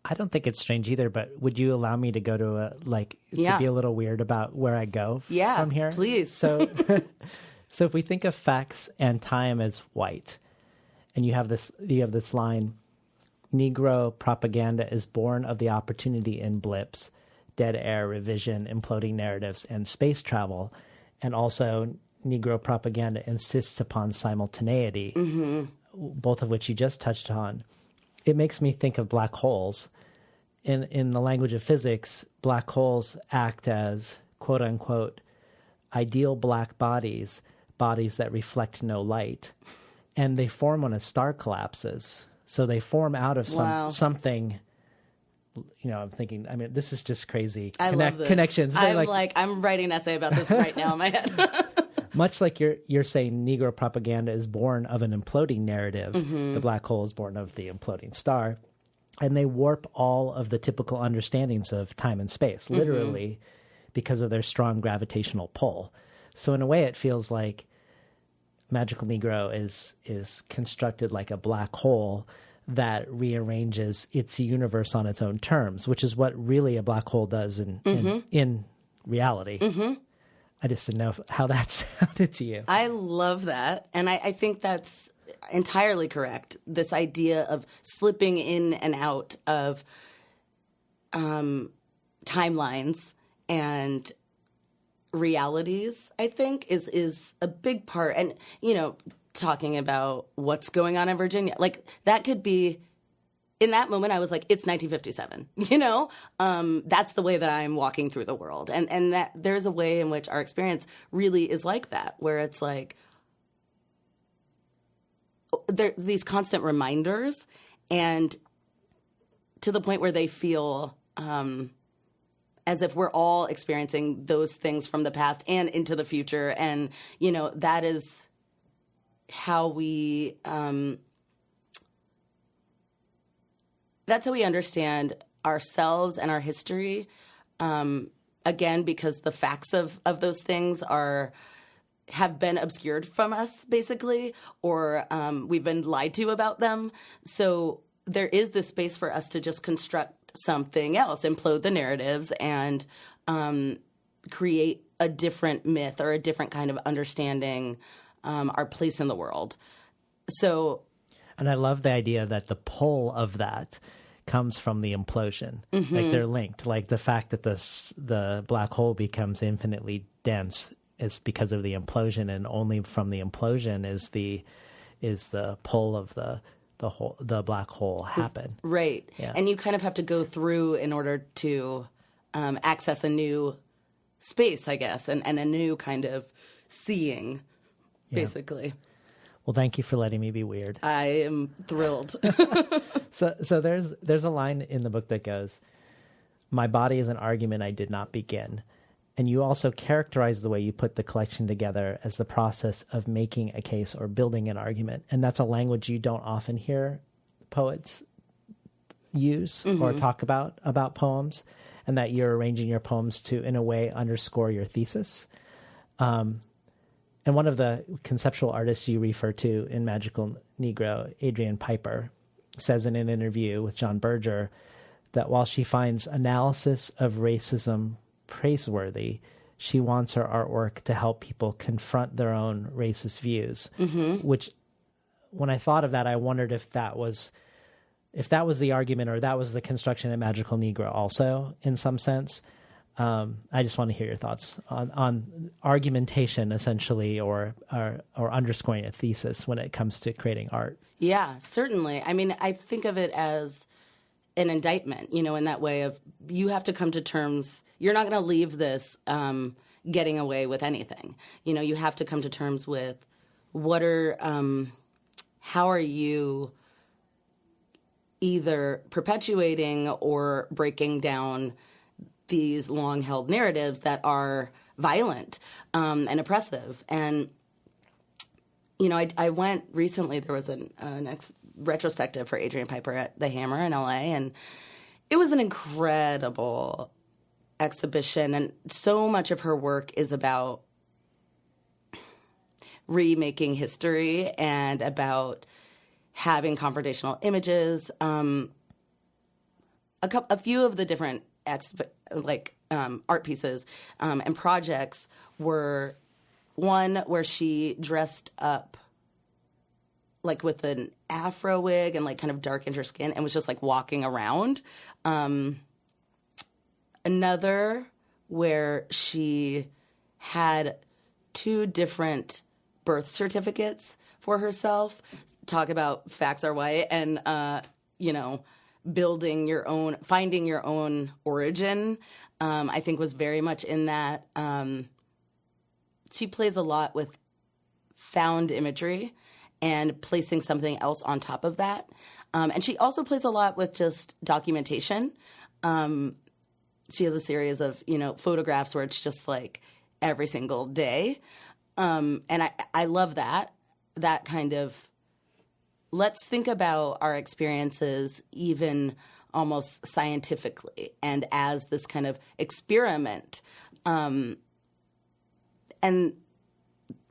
I don't think it's strange either, but would you allow me to go to to be a little weird about where I go from here? Please. So if we think of facts and time as white, and you have this line, Negro propaganda is born of the opportunity in blips, dead air, revision, imploding narratives, and space travel. And also Negro propaganda insists upon simultaneity, both of which you just touched on. It makes me think of black holes. In the language of physics, black holes act as, quote unquote, ideal black bodies that reflect no light. And they form when a star collapses. So they form out of something. You know, I'm thinking, I mean, this is just crazy. I love this. Connections. I'm writing an essay about this right now in my head. Much like you're saying Negro propaganda is born of an imploding narrative, the black hole is born of the imploding star, and they warp all of the typical understandings of time and space, literally, because of their strong gravitational pull. So in a way, it feels like Magical Negro is constructed like a black hole that rearranges its universe on its own terms, which is what really a black hole does in reality. I just didn't know how that sounded to you. I love that. And I think that's entirely correct. This idea of slipping in and out of timelines and realities, I think, is a big part. And, you know, talking about what's going on in Virginia, like that could be, in that moment, I was like, it's 1957, you know? That's the way that I'm walking through the world. And that there's a way in which our experience really is like that, where it's like, there's these constant reminders, and to the point where they feel as if we're all experiencing those things from the past and into the future. And, you know, that is how we that's how we understand ourselves and our history. Again, because the facts of those things have been obscured from us, basically, or we've been lied to about them. So there is this space for us to just construct something else, implode the narratives, and create a different myth or a different kind of understanding our place in the world. So, and I love the idea that the pull of that comes from the implosion. Like they're linked. Like the fact that the black hole becomes infinitely dense is because of the implosion, and only from the implosion is the pull of the black hole happen. Right. Yeah. And you kind of have to go through in order to access a new space, I guess, and a new kind of seeing, basically. Well, thank you for letting me be weird. I am thrilled. So there's a line in the book that goes, "My body is an argument I did not begin." And you also characterize the way you put the collection together as the process of making a case or building an argument. And that's a language you don't often hear poets use or talk about poems, and that you're arranging your poems to, in a way, underscore your thesis. And one of the conceptual artists you refer to in Magical Negro, Adrian Piper, says in an interview with John Berger that while she finds analysis of racism praiseworthy, she wants her artwork to help people confront their own racist views. Which, when I thought of that, I wondered if that was the argument, or that was the construction at Magical Negro also, in some sense. I just want to hear your thoughts on argumentation, essentially, or underscoring a thesis when it comes to creating art. Yeah, certainly. I mean, I think of it as an indictment, in that way of, you have to come to terms. You're not going to leave this getting away with anything. You have to come to terms with how are you either perpetuating or breaking down these long-held narratives that are violent and oppressive. And, I went recently, there was an retrospective for Adrian Piper at the Hammer in LA, and it was an incredible exhibition. And so much of her work is about remaking history and about having confrontational images. A few of the different art pieces and projects were one where she dressed up like with an afro wig and like kind of darkened her skin and was just like walking around. Another where she had 2 different birth certificates for herself. Talk about facts are white, and building your own, finding your own origin, I think was very much in that. She plays a lot with found imagery and placing something else on top of that. And she also plays a lot with just documentation. She has a series of, photographs where it's just like every single day. And I love that kind of, let's think about our experiences even almost scientifically and as this kind of experiment. And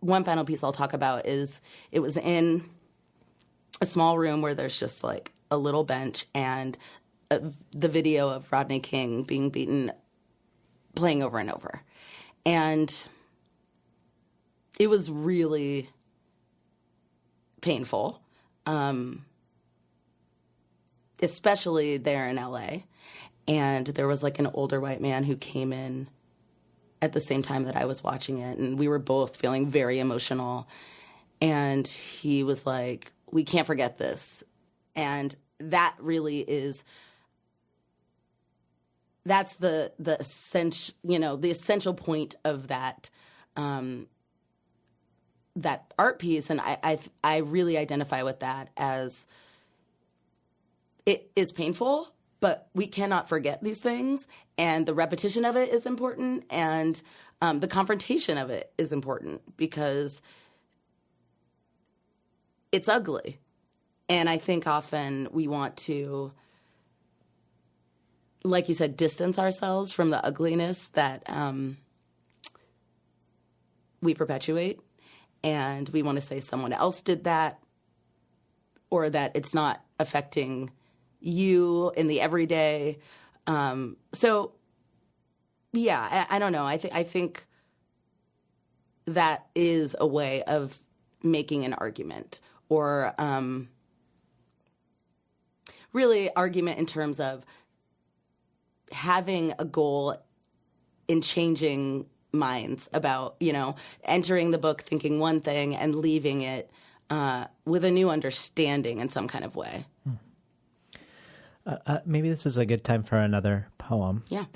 one final piece I'll talk about is it was in a small room where there's just like a little bench and the video of Rodney King being beaten playing over and over. And it was really painful. Especially there in LA. And there was like an older white man who came in at the same time that I was watching it, and we were both feeling very emotional. And he was like, "We can't forget this." And that really is, that's the essential, the essential point of that that art piece. And I really identify with that as, it is painful, but we cannot forget these things, and the repetition of it is important, and the confrontation of it is important, because it's ugly. And I think often we want to, like you said, distance ourselves from the ugliness that we perpetuate. And we want to say someone else did that, or that it's not affecting you in the everyday. So, yeah, I don't know. I think that is a way of making an argument, or really argument in terms of having a goal in changing minds about, entering the book thinking one thing and leaving it with a new understanding in some kind of way. Maybe this is a good time for another poem. Yeah.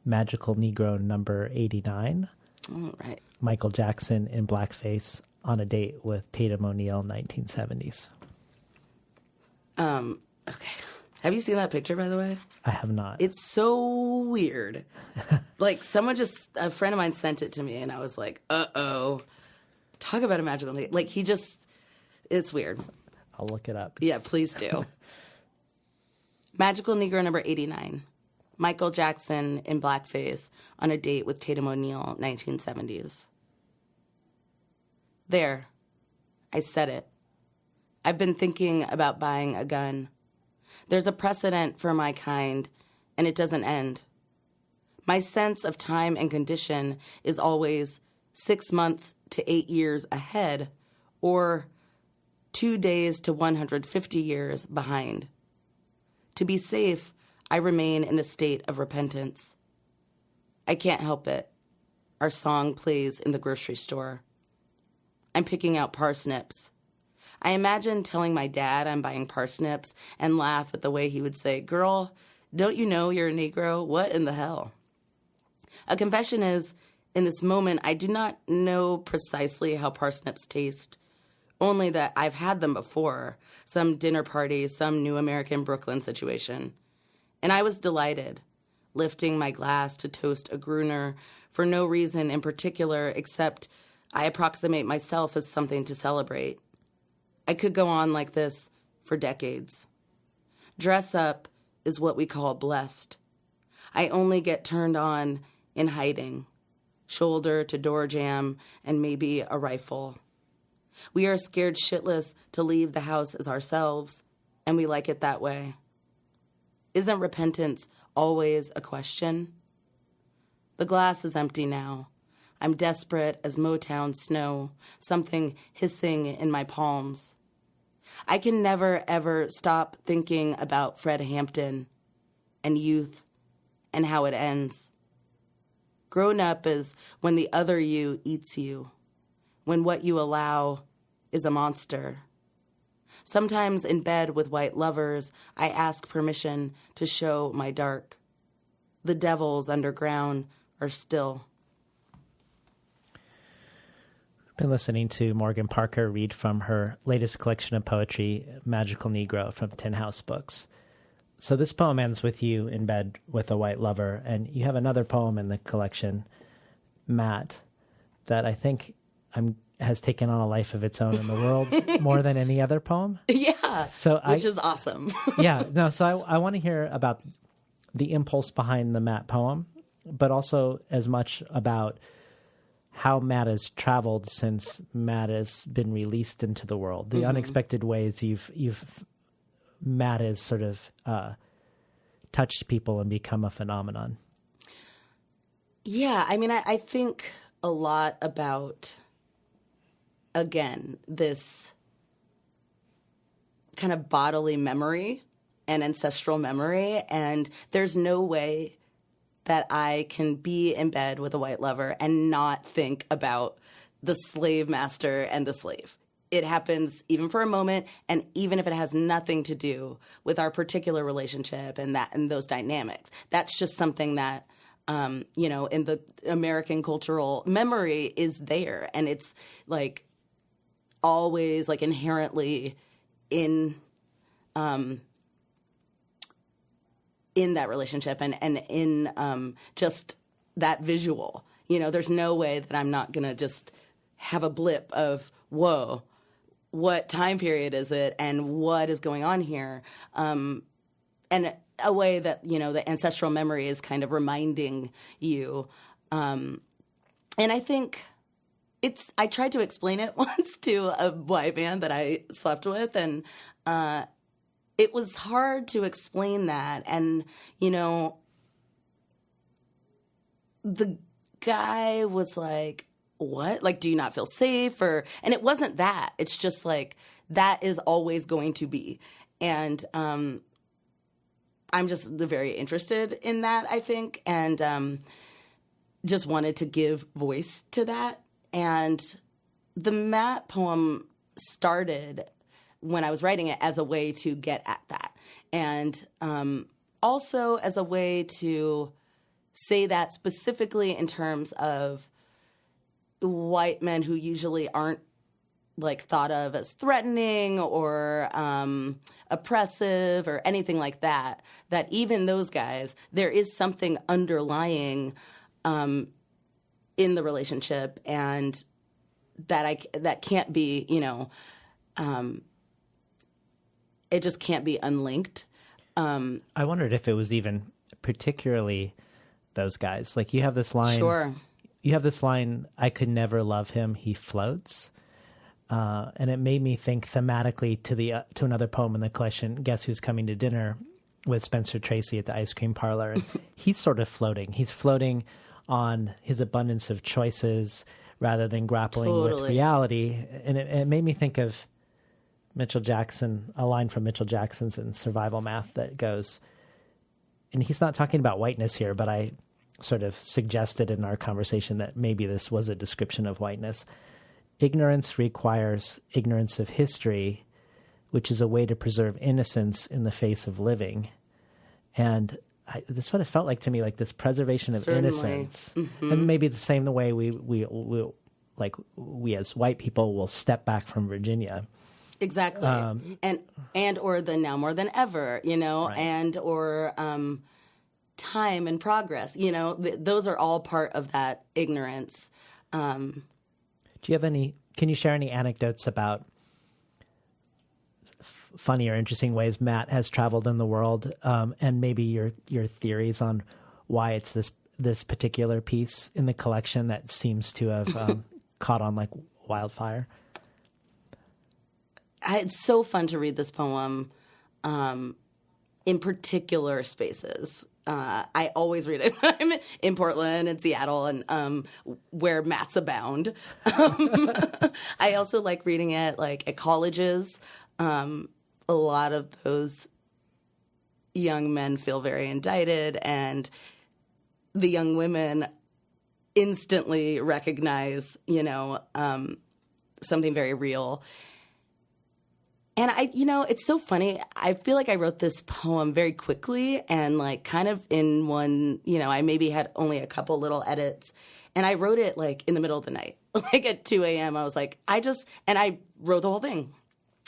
Magical Negro number 89. All right. Michael Jackson in blackface on a date with Tatum O'Neal, 1970s. Okay. Have you seen that picture, by the way? I have not. It's so weird. Like, a friend of mine sent it to me, and I was like, uh-oh. Talk about a magical Negro. Like, it's weird. I'll look it up. Yeah, please do. Magical Negro number 89. Michael Jackson in blackface on a date with Tatum O'Neal, 1970s. There. I said it. I've been thinking about buying a gun. There's a precedent for my kind, and it doesn't end. My sense of time and condition is always 6 months to 8 years ahead, or 2 days to 150 years behind. To be safe, I remain in a state of repentance. I can't help it. Our song plays in the grocery store. I'm picking out parsnips. I imagine telling my dad I'm buying parsnips and laugh at the way he would say, "Girl, don't you know you're a Negro? What in the hell?" A confession is, in this moment, I do not know precisely how parsnips taste, only that I've had them before, some dinner party, some New American Brooklyn situation. And I was delighted, lifting my glass to toast a Gruner for no reason in particular except I approximate myself as something to celebrate. I could go on like this for decades. Dress up is what we call blessed. I only get turned on in hiding, shoulder to door jam and maybe a rifle. We are scared shitless to leave the house as ourselves, and we like it that way. Isn't repentance always a question? The glass is empty now. I'm desperate as Motown snow, something hissing in my palms. I can never, ever stop thinking about Fred Hampton and youth and how it ends. Grown up is when the other you eats you, when what you allow is a monster. Sometimes in bed with white lovers, I ask permission to show my dark. The devils underground are still. Been listening to Morgan Parker read from her latest collection of poetry, Magical Negro, from Tin House Books. So this poem ends with you in bed with a white lover, and you have another poem in the collection, Matt, that I think has taken on a life of its own in the world more than any other poem. Yeah, which is awesome. So I want to hear about the impulse behind the Matt poem, but also as much about how Matt has traveled since Matt has been released into the world, the unexpected ways Matt has sort of touched people and become a phenomenon. Yeah, I mean, I think a lot about, again, this kind of bodily memory and ancestral memory, and there's no way that I can be in bed with a white lover and not think about the slave master and the slave. It happens even for a moment, and even if it has nothing to do with our particular relationship and those dynamics. That's just something that, in the American cultural memory is there, and it's like always like inherently in that relationship and in just that visual. There's no way that I'm not going to just have a blip of, whoa, what time period is it and what is going on here? And a way that, the ancestral memory is kind of reminding you. And I think I tried to explain it once to a white man that I slept with, and it was hard to explain that. And, the guy was like, what? Like, do you not feel safe? And it wasn't that. It's just like, that is always going to be. And I'm just very interested in that, I think, and just wanted to give voice to that. And the Matt poem started when I was writing it as a way to get at that. And also as a way to say that specifically in terms of white men who usually aren't like thought of as threatening or oppressive or anything like that, that even those guys, there is something underlying in the relationship, and that can't be, it just can't be unlinked. I wondered if it was even particularly those guys. Like, you have this line. Sure. You have this line, I could never love him, he floats. And it made me think thematically to another poem in the collection, Guess Who's Coming to Dinner, with Spencer Tracy at the ice cream parlor. And he's sort of floating. He's floating on his abundance of choices rather than grappling with reality. And it made me think of Mitchell Jackson, a line from Mitchell Jackson's in Survival Math that goes, and he's not talking about whiteness here, but I sort of suggested in our conversation that maybe this was a description of whiteness. Ignorance requires ignorance of history, which is a way to preserve innocence in the face of living. And that's what it felt like to me, like this preservation of innocence. Mm-hmm. And maybe the same the way we as white people will step back from Virginia. Exactly. And or the now more than ever, right. And or time and progress, those are all part of that ignorance. Do you have can you share any anecdotes about funny or interesting ways Matt has traveled in the world, and maybe your theories on why it's this particular piece in the collection that seems to have caught on like wildfire? It's so fun to read this poem in particular spaces. I always read it when I'm in Portland and Seattle and where Matts abound. I also like reading it like at colleges. A lot of those young men feel very indicted, and the young women instantly recognize, something very real. And it's so funny. I feel like I wrote this poem very quickly and like kind of in one, I maybe had only a couple little edits, and I wrote it like in the middle of the night, like at 2 a.m. I was like, and I wrote the whole thing.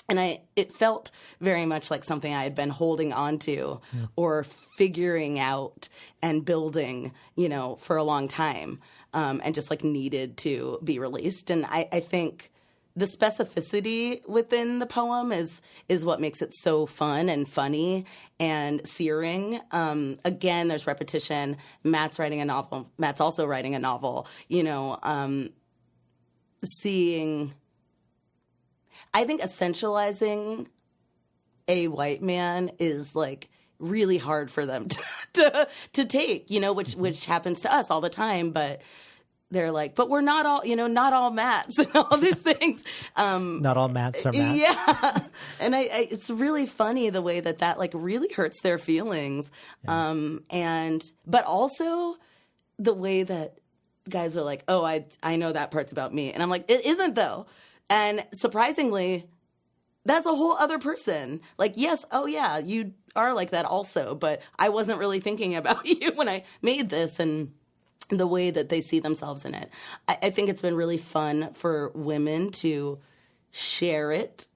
And it felt very much like something I had been holding on to or figuring out and building, for a long time, and just like needed to be released. And I think the specificity within the poem is what makes it so fun and funny and searing. Again, there's repetition. Matt's writing a novel. Matt's also writing a novel. Seeing, I think essentializing a white man is like really hard for them to take, which happens to us all the time, but they're like, but we're not all, not all Matts and all these things. Not all Matts are Matts. Yeah. And it's really funny the way that like really hurts their feelings. Yeah. But also the way that guys are like, oh, I know that part's about me. And I'm like, it isn't though. And surprisingly, that's a whole other person. Like, yes, oh yeah, you are like that also, but I wasn't really thinking about you when I made this, and the way that they see themselves in it. I think it's been really fun for women to share it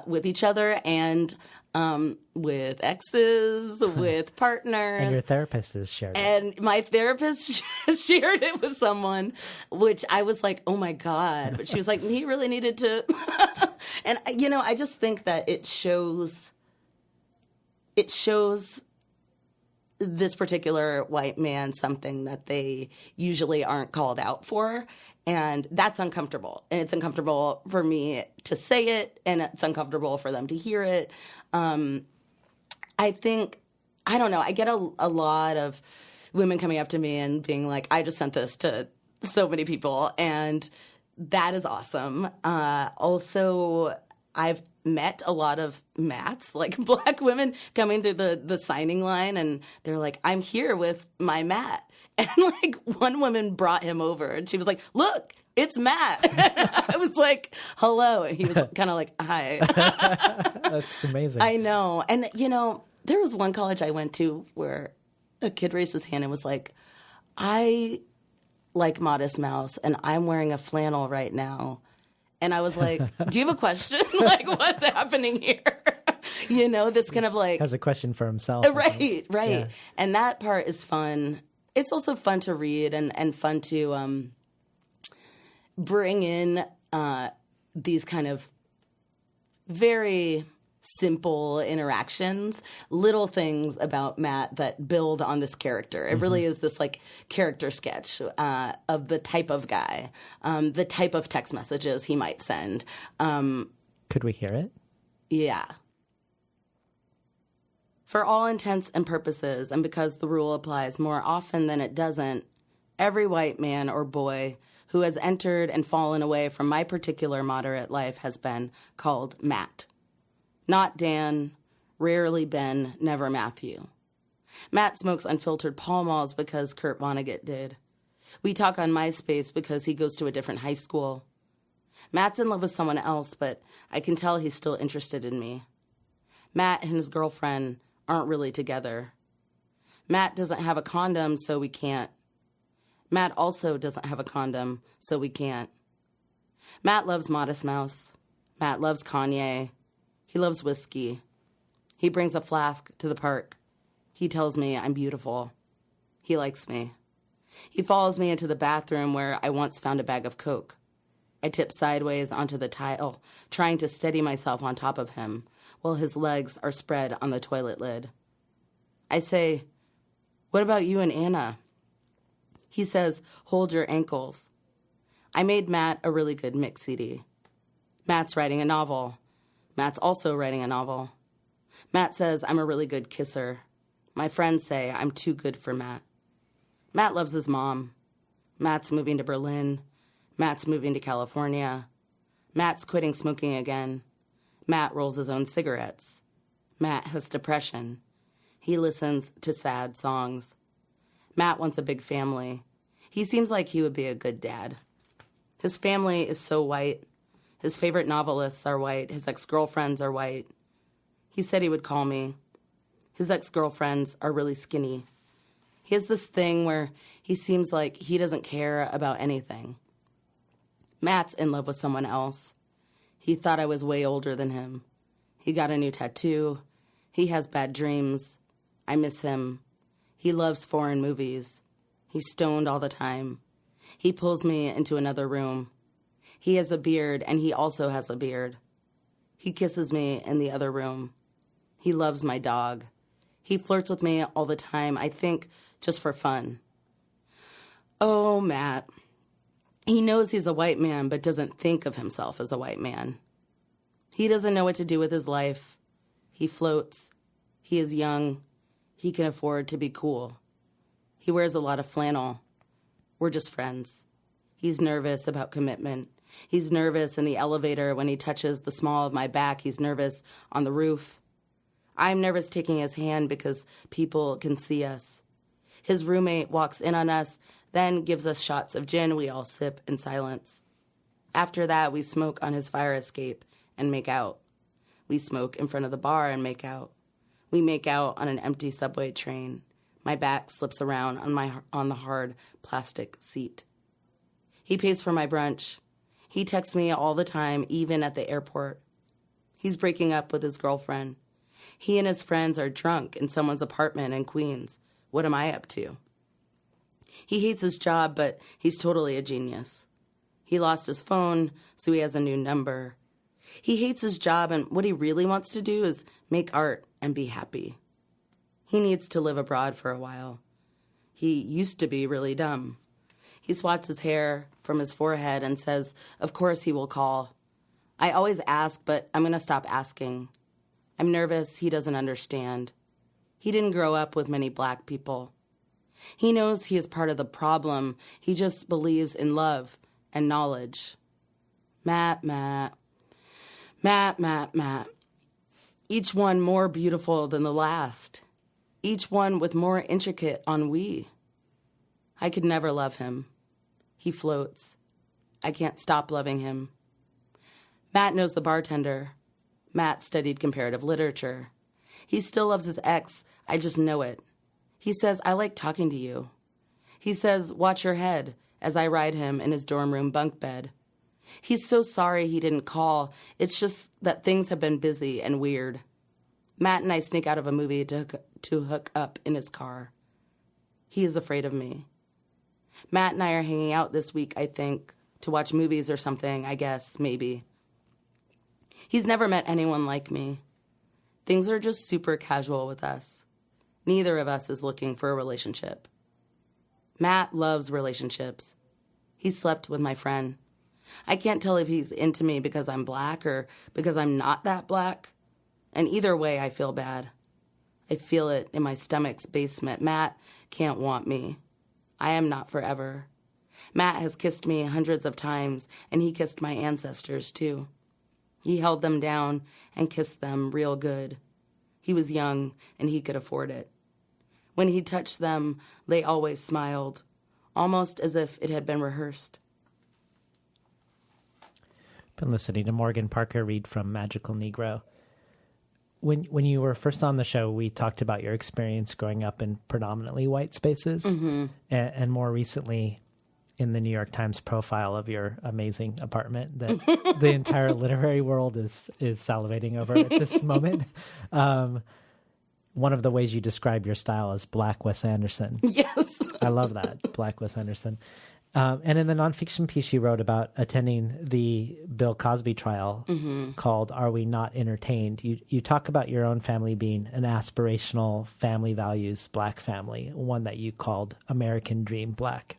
with each other and with exes, with partners. And your therapist has shared it. And my therapist shared it with someone, which I was like, oh my God. But she was like, he really needed to. And, I just think that it shows this particular white man something that they usually aren't called out for. And that's uncomfortable. And it's uncomfortable for me to say it, and it's uncomfortable for them to hear it. I think, I don't know, I get a lot of women coming up to me and being like, I just sent this to so many people, and that is awesome. Also, I've met a lot of Matts, like Black women coming through the signing line, and they're like, I'm here with my Matt. And like one woman brought him over, and she was like, look, it's Matt. I was like, hello. And he was kind of like, hi. That's amazing. I know. And, there was one college I went to where a kid raised his hand and was like, I like Modest Mouse, and I'm wearing a flannel right now. And I was like, do you have a question? Like, what's happening here? This kind of like... Has a question for himself. Right. Yeah. And that part is fun. It's also fun to read and fun to bring in these kind of very simple interactions, little things about Matt that build on this character. It really is this like character sketch of the type of guy, the type of text messages he might send. Could we hear it? Yeah. For all intents and purposes, and because the rule applies more often than it doesn't, every white man or boy who has entered and fallen away from my particular moderate life has been called Matt. Not Dan, rarely Ben, never Matthew. Matt smokes unfiltered Pall Malls because Kurt Vonnegut did. We talk on MySpace because he goes to a different high school. Matt's in love with someone else, but I can tell he's still interested in me. Matt and his girlfriend aren't really together. Matt doesn't have a condom, so we can't. Matt also doesn't have a condom, so we can't. Matt loves Modest Mouse. Matt loves Kanye. He loves whiskey. He brings a flask to the park. He tells me I'm beautiful. He likes me. He follows me into the bathroom where I once found a bag of Coke. I tip sideways onto the tile, trying to steady myself on top of him, while his legs are spread on the toilet lid. I say, what about you and Anna? He says, hold your ankles. I made Matt a really good mix CD. Matt's writing a novel. Matt's also writing a novel. Matt says I'm a really good kisser. My friends say I'm too good for Matt. Matt loves his mom. Matt's moving to Berlin. Matt's moving to California. Matt's quitting smoking again. Matt rolls his own cigarettes. Matt has depression. He listens to sad songs. Matt wants a big family. He seems like he would be a good dad. His family is so white. His favorite novelists are white. His ex-girlfriends are white. He said he would call me. His ex-girlfriends are really skinny. He has this thing where he seems like he doesn't care about anything. Matt's in love with someone else. He thought I was way older than him. He got a new tattoo. He has bad dreams. I miss him. He loves foreign movies. He's stoned all the time. He pulls me into another room. He has a beard, and he also has a beard. He kisses me in the other room. He loves my dog. He flirts with me all the time, I think just for fun. Oh, Matt. He knows he's a white man, but doesn't think of himself as a white man. He doesn't know what to do with his life. He floats. He is young. He can afford to be cool. He wears a lot of flannel. We're just friends. He's nervous about commitment. He's nervous in the elevator when he touches the small of my back. He's nervous on the roof. I'm nervous taking his hand because people can see us. His roommate walks in on us, then gives us shots of gin we all sip in silence. After that, we smoke on his fire escape and make out. We smoke in front of the bar and make out. We make out on an empty subway train. My back slips around on the hard plastic seat. He pays for my brunch. He texts me all the time, even at the airport. He's breaking up with his girlfriend. He and his friends are drunk in someone's apartment in Queens. What am I up to? He hates his job, but he's totally a genius. He lost his phone, so he has a new number. He hates his job, and what he really wants to do is make art and be happy. He needs to live abroad for a while. He used to be really dumb. He swats his hair from his forehead and says, of course he will call. I always ask, but I'm going to stop asking. I'm nervous he doesn't understand. He didn't grow up with many black people. He knows he is part of the problem. He just believes in love and knowledge. Matt. Each one more beautiful than the last. Each one with more intricate ennui. I could never love him. He floats. I can't stop loving him. Matt knows the bartender. Matt studied comparative literature. He still loves his ex. I just know it. He says, I like talking to you. He says, watch your head, as I ride him in his dorm room bunk bed. He's so sorry he didn't call. It's just that things have been busy and weird. Matt and I sneak out of a movie to hook up in his car. He is afraid of me. Matt and I are hanging out this week, I think, to watch movies or something, I guess, maybe. He's never met anyone like me. Things are just super casual with us. Neither of us is looking for a relationship. Matt loves relationships. He slept with my friend. I can't tell if he's into me because I'm black or because I'm not that black. And either way, I feel bad. I feel it in my stomach's basement. Matt can't want me. I am not forever. Matt has kissed me hundreds of times, and he kissed my ancestors, too. He held them down and kissed them real good. He was young, and he could afford it. When he touched them, they always smiled, almost as if it had been rehearsed. Been listening to Morgan Parker read from Magical Negro. When you were first on the show, we talked about your experience growing up in predominantly white spaces, and more recently in the New York Times profile of your amazing apartment that the entire literary world is salivating over at this moment. One of the ways you describe your style is Black Wes Anderson. Yes. I love that, Black Wes Anderson. And in the nonfiction piece you wrote about attending the Bill Cosby trial called Are We Not Entertained? You talk about your own family being an aspirational family values black family, one that you called American Dream Black.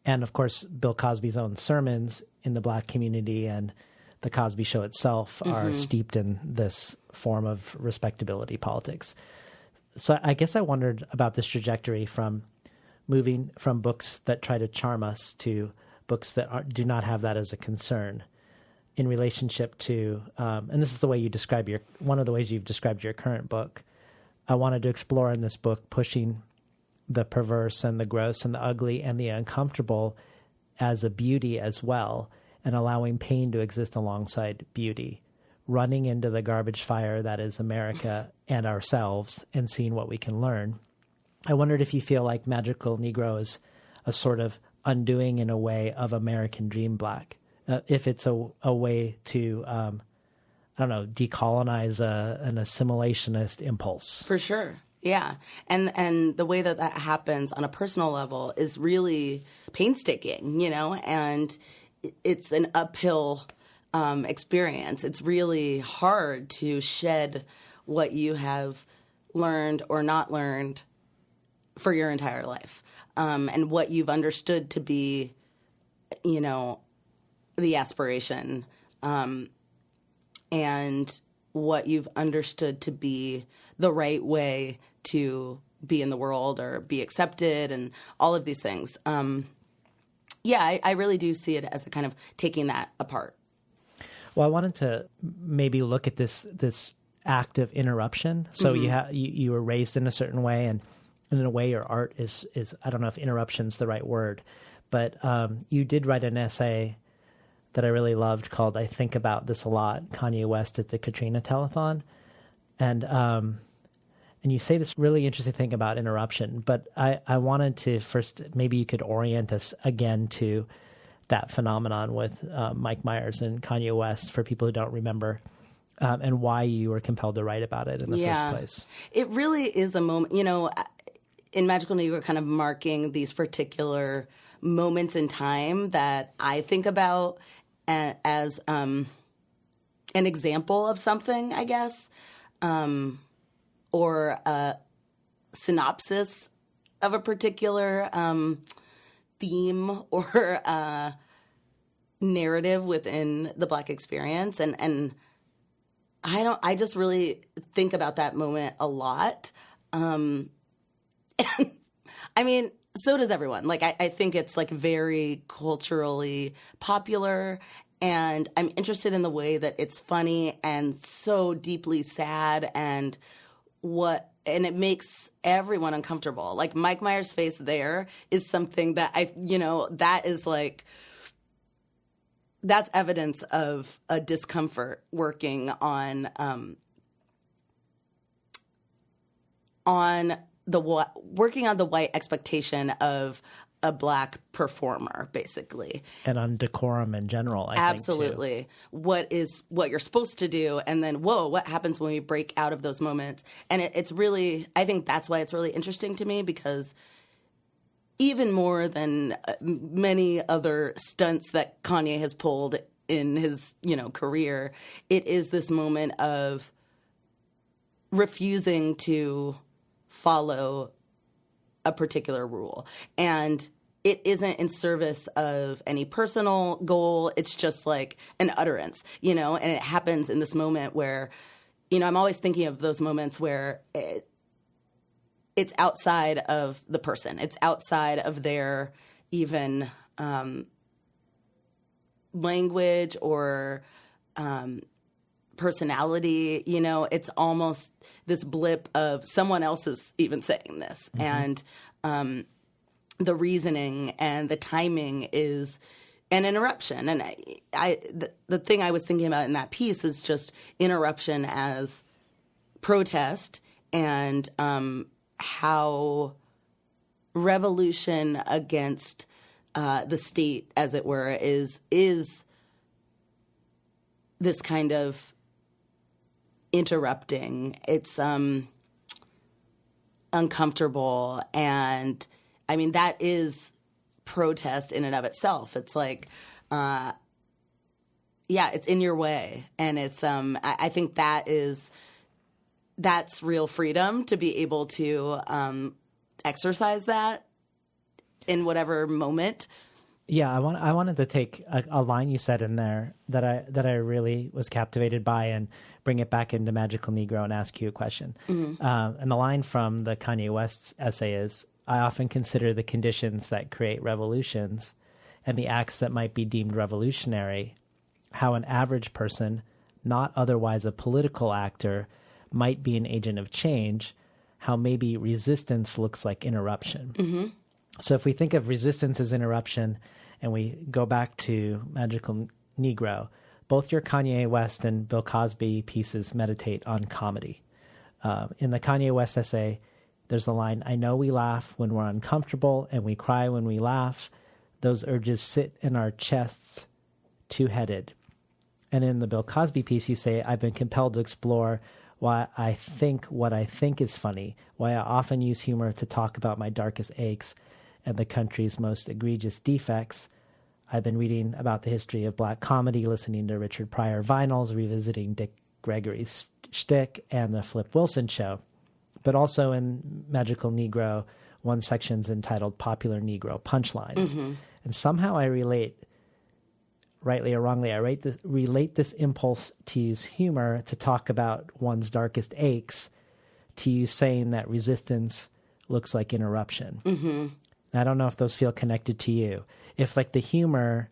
And of course, Bill Cosby's own sermons in the black community and the Cosby Show itself are steeped in this form of respectability politics. So I guess I wondered about this trajectory from moving from books that try to charm us to books that do not have that as a concern in relationship to, and this is the way you describe one of the ways you've described your current book. I wanted to explore in this book pushing the perverse and the gross and the ugly and the uncomfortable as a beauty as well, and allowing pain to exist alongside beauty, running into the garbage fire that is America and ourselves and seeing what we can learn. I wondered if you feel like Magical Negro is a sort of undoing in a way of American Dream Black, if it's a way to, decolonize an assimilationist impulse. For sure. Yeah. And the way that happens on a personal level is really painstaking, and it's an uphill experience. It's really hard to shed what you have learned or not learned for your entire life, and what you've understood to be, the aspiration, and what you've understood to be the right way to be in the world or be accepted and all of these things. I really do see it as a kind of taking that apart. Well, I wanted to maybe look at this act of interruption. So you were raised in a certain way, and in a way your art is I don't know if interruption's the right word, but you did write an essay that I really loved called I Think About This a Lot, Kanye West at the Katrina Telethon. And you say this really interesting thing about interruption, but I wanted to first, maybe you could orient us again to that phenomenon with Mike Myers and Kanye West for people who don't remember. and why you were compelled to write about it in the first place. It really is a moment, in Magical Negro, kind of marking these particular moments in time that I think about as an example of something, I guess, or a synopsis of a particular theme or narrative within the Black experience, and I just really think about that moment a lot. And I mean, so does everyone. Like, I think it's like very culturally popular, and I'm interested in the way that it's funny and so deeply sad, and it makes everyone uncomfortable. Like, Mike Myers' face there is something that that is like, that's evidence of a discomfort working on the white expectation of a Black performer, basically, and on decorum in general. I Absolutely. think, too. What you're supposed to do, and then what happens when we break out of those moments? And it's really, I think that's why it's really interesting to me, because even more than many other stunts that Kanye has pulled in his, career, it is this moment of refusing to follow a particular rule. And it isn't in service of any personal goal. It's just like an utterance, and it happens in this moment where, I'm always thinking of those moments where it's outside of the person. It's outside of their even language or personality. It's almost this blip of someone else is even saying this. Mm-hmm. And the reasoning and the timing is an interruption. And the thing I was thinking about in that piece is just interruption as protest, and how revolution against the state, as it were, is this kind of interrupting. It's uncomfortable, and I mean, that is protest in and of itself. It's like, it's in your way, and it's I think that's real freedom, to be able to exercise that in whatever moment. Yeah, I wanted to take a line you said in there that I really was captivated by, and bring it back into Magical Negro and ask you a question. Mm-hmm. And the line from the Kanye West essay is, "I often consider the conditions that create revolutions and the acts that might be deemed revolutionary, how an average person, not otherwise a political actor, might be an agent of change, how maybe resistance looks like interruption." Mm-hmm. So if we think of resistance as interruption, and we go back to Magical Negro, both your Kanye West and Bill Cosby pieces meditate on comedy. In the Kanye West essay, there's the line, "I know we laugh when we're uncomfortable, and we cry when we laugh. Those urges sit in our chests, two-headed." And in the Bill Cosby piece, you say, "I've been compelled to explore why I think what I think is funny, why I often use humor to talk about my darkest aches and the country's most egregious defects. I've been reading about the history of Black comedy, listening to Richard Pryor vinyls, revisiting Dick Gregory's shtick and the Flip Wilson show." But also in Magical Negro, one section's entitled Popular Negro Punchlines. Mm-hmm. And somehow I relate, rightly or wrongly, relate this impulse to use humor to talk about one's darkest aches to you saying that resistance looks like interruption. Mm-hmm. I don't know if those feel connected to you. If like the humor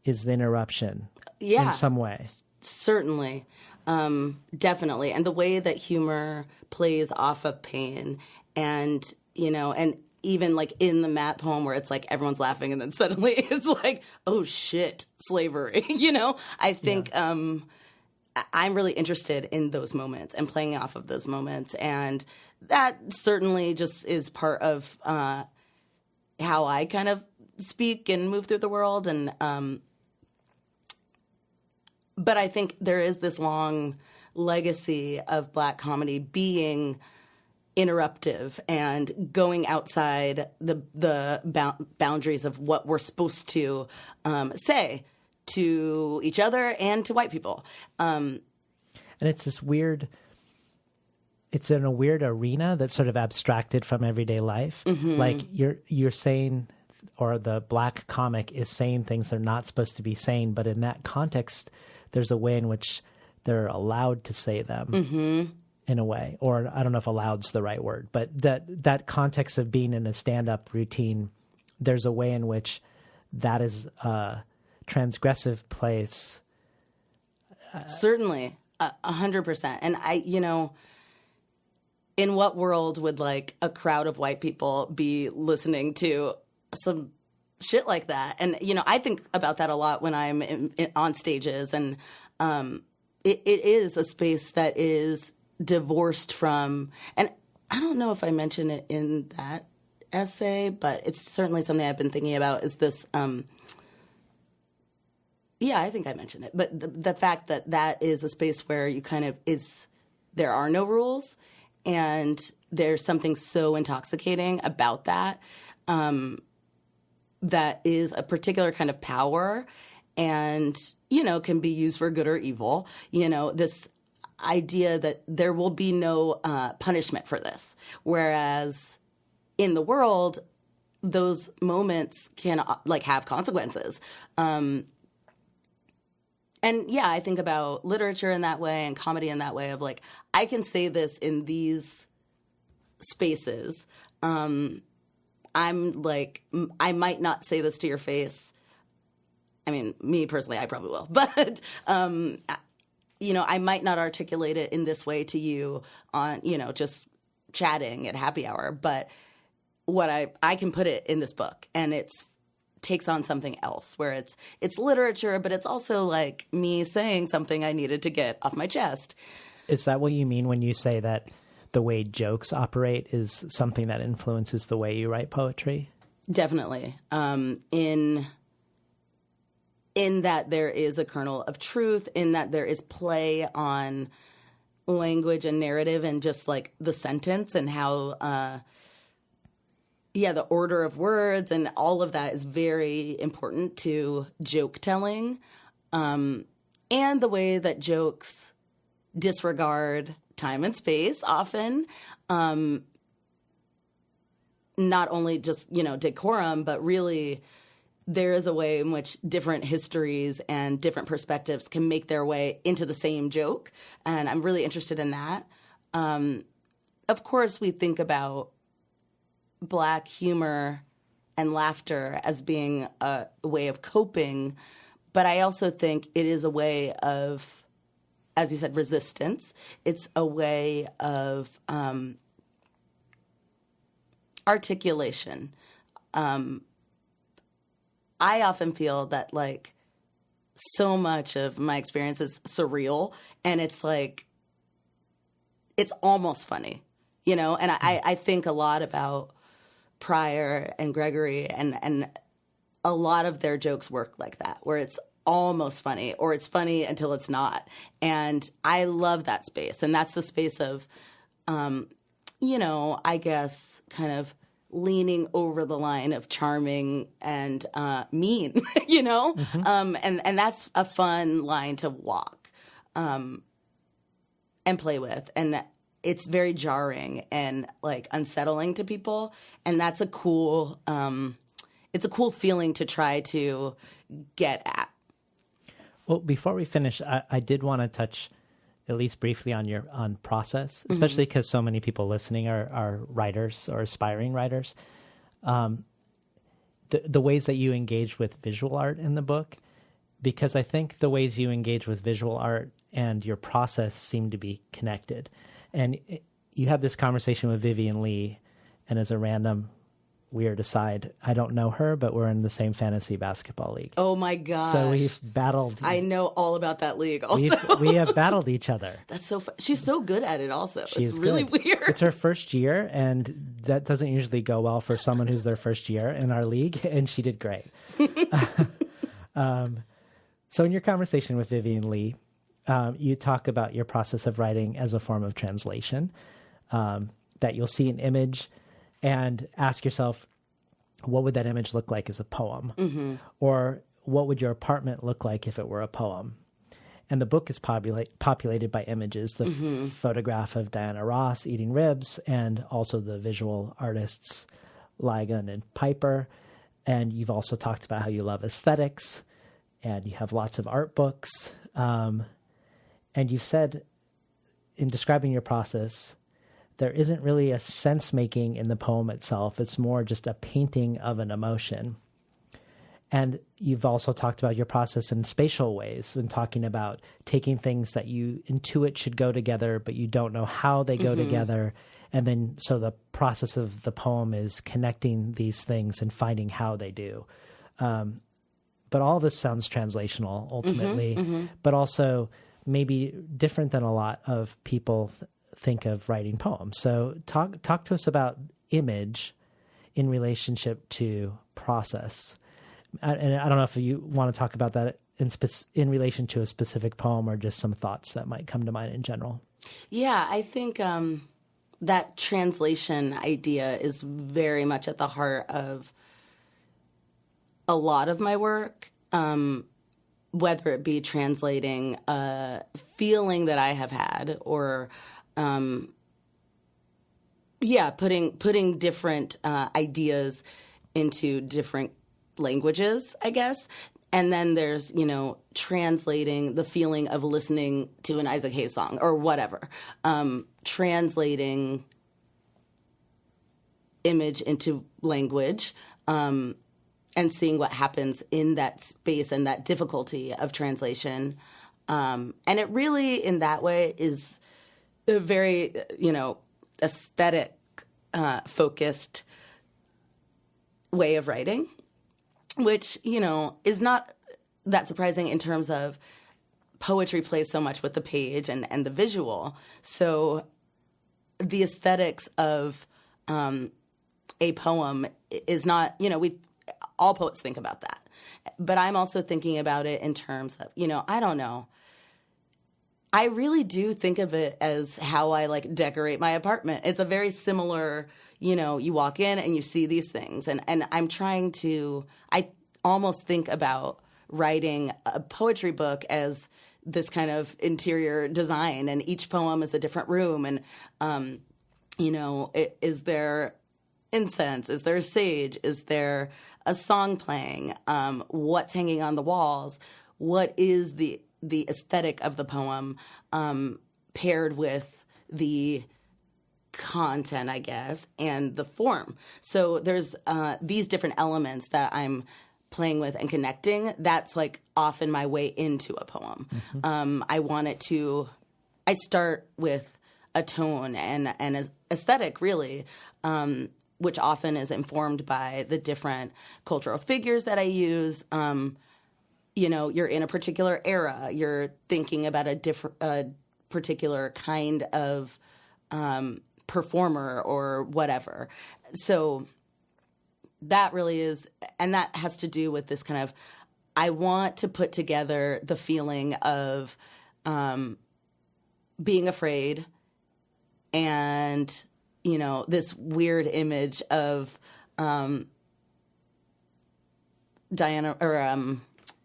is the interruption in some way. Certainly. Definitely. And the way that humor plays off of pain, and, and even like in the Matt poem where it's like everyone's laughing and then suddenly it's like, oh shit, slavery, I think I'm really interested in those moments and playing off of those moments. And that certainly just is part of how I kind of speak and move through the world. And But I think there is this long legacy of Black comedy being interruptive and going outside the boundaries of what we're supposed to say to each other and to white people. And it's this weird, it's in a weird arena that's sort of abstracted from everyday life. Mm-hmm. Like you're saying, or the Black comic is saying things they're not supposed to be saying, but in that context, there's a way in which they're allowed to say them. Mm-hmm. In a way, or I don't know if "allowed's" the right word, but that context of being in a stand-up routine, there's a way in which that is a transgressive place. Certainly, 100%. And in what world would like a crowd of white people be listening to some shit like that? And I think about that a lot when I'm on stages, and it is a space that is divorced from, and I don't know if I mention it in that essay, but it's certainly something I've been thinking about, is this, I think I mentioned it, but the fact that is a space where you kind of there are no rules, and there's something so intoxicating about that, that is a particular kind of power, and, can be used for good or evil, this idea that there will be no punishment for this. Whereas in the world, those moments can have consequences. I think about literature in that way and comedy in that way of I can say this in these spaces. I might not say this to your face. I mean, me personally, I probably will, but I might not articulate it in this way to you on, just chatting at happy hour, but what I can put it in this book, and it's takes on something else where it's literature, but it's also like me saying something I needed to get off my chest. Is that what you mean when you say that the way jokes operate is something that influences the way you write poetry? Definitely. In that there is a kernel of truth, in that there is play on language and narrative and just the sentence and how, the order of words and all of that is very important to joke telling. And the way that jokes disregard time and space often, not only just, decorum, but really there is a way in which different histories and different perspectives can make their way into the same joke. And I'm really interested in that. Of course, we think about Black humor and laughter as being a way of coping, but I also think it is a way of, as you said, resistance. It's a way of articulation. I often feel that so much of my experience is surreal, and it's it's almost funny, and I think a lot about Pryor and Gregory, and a lot of their jokes work like that, where it's almost funny, or it's funny until it's not. And I love that space, and that's the space of, I guess kind of leaning over the line of charming and mean, Mm-hmm. And that's a fun line to walk and play with. And it's very jarring and unsettling to people. And that's a cool, it's a cool feeling to try to get at. Well, before we finish, I did want to touch at least briefly on process, especially because so many people listening are writers or aspiring writers. The ways that you engage with visual art in the book, because I think the ways you engage with visual art and your process seem to be connected. And you had this conversation with Vivian Lee, and as a random weird aside, I don't know her, but we're in the same fantasy basketball league. Oh my gosh. So we've battled. I know all about that league also. We have battled each other. That's so fun. She's so good at it also. She's it's really good. Weird. It's her first year, and that doesn't usually go well for someone who's their first year in our league, and she did great. So in your conversation with Vivian Lee, you talk about your process of writing as a form of translation, that you'll see an image and ask yourself, what would that image look like as a poem? Mm-hmm. Or what would your apartment look like if it were a poem? And the book is populated by images, the photograph of Diana Ross eating ribs, and also the visual artists Ligon and Piper. And you've also talked about how you love aesthetics, and you have lots of art books. And you've said, in describing your process, there isn't really a sense-making in the poem itself. It's more just a painting of an emotion. And you've also talked about your process in spatial ways, when talking about taking things that you intuit should go together, but you don't know how they go together. And then so the process of the poem is connecting these things and finding how they do. But all this sounds translational ultimately, but also maybe different than a lot of people think of writing poems. So talk to us about image in relationship to process. And I don't know if you want to talk about that in relation to a specific poem, or just some thoughts that might come to mind in general. Yeah, I think that translation idea is very much at the heart of a lot of my work, whether it be translating a feeling that I have had, or putting different ideas into different languages, I guess. And then there's, translating the feeling of listening to an Isaac Hayes song or whatever. Translating image into language, and seeing what happens in that space and that difficulty of translation. And it really, in that way, is a very, aesthetic focused way of writing, which, is not that surprising in terms of poetry plays so much with the page and the visual. So the aesthetics of a poem is not, all poets think about that. But I'm also thinking about it in terms of, I don't know. I really do think of it as how I decorate my apartment. It's a very similar, you walk in and you see these things. And I'm trying to, I almost think about writing a poetry book as this kind of interior design, and each poem is a different room. And, is there incense? Is there sage? Is there a song playing? What's hanging on the walls? What is the aesthetic of the poem paired with the content, I guess, and the form? So there's these different elements that I'm playing with and connecting. That's often my way into a poem. I start with a tone and an aesthetic, really, which often is informed by the different cultural figures that I use. You're in a particular era. You're thinking about a particular kind of performer or whatever. So that really is, and that has to do with this kind of, I want to put together the feeling of being afraid and, this weird image of Diana or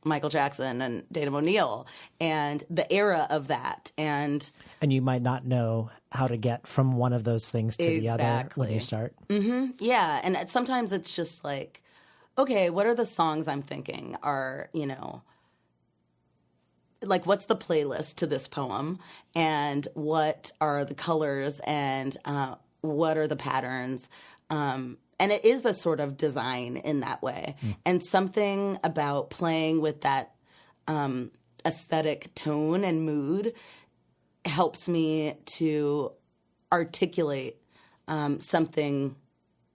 Michael Jackson and Dana O'Neill and the era of that. And you might not know how to get from one of those things to the other when you start. Mm-hmm. Yeah. And sometimes it's just okay, what are the songs I'm thinking are, what's the playlist to this poem, and what are the colors, and what are the patterns? And it is a sort of design in that way. And something about playing with that aesthetic tone and mood helps me to articulate something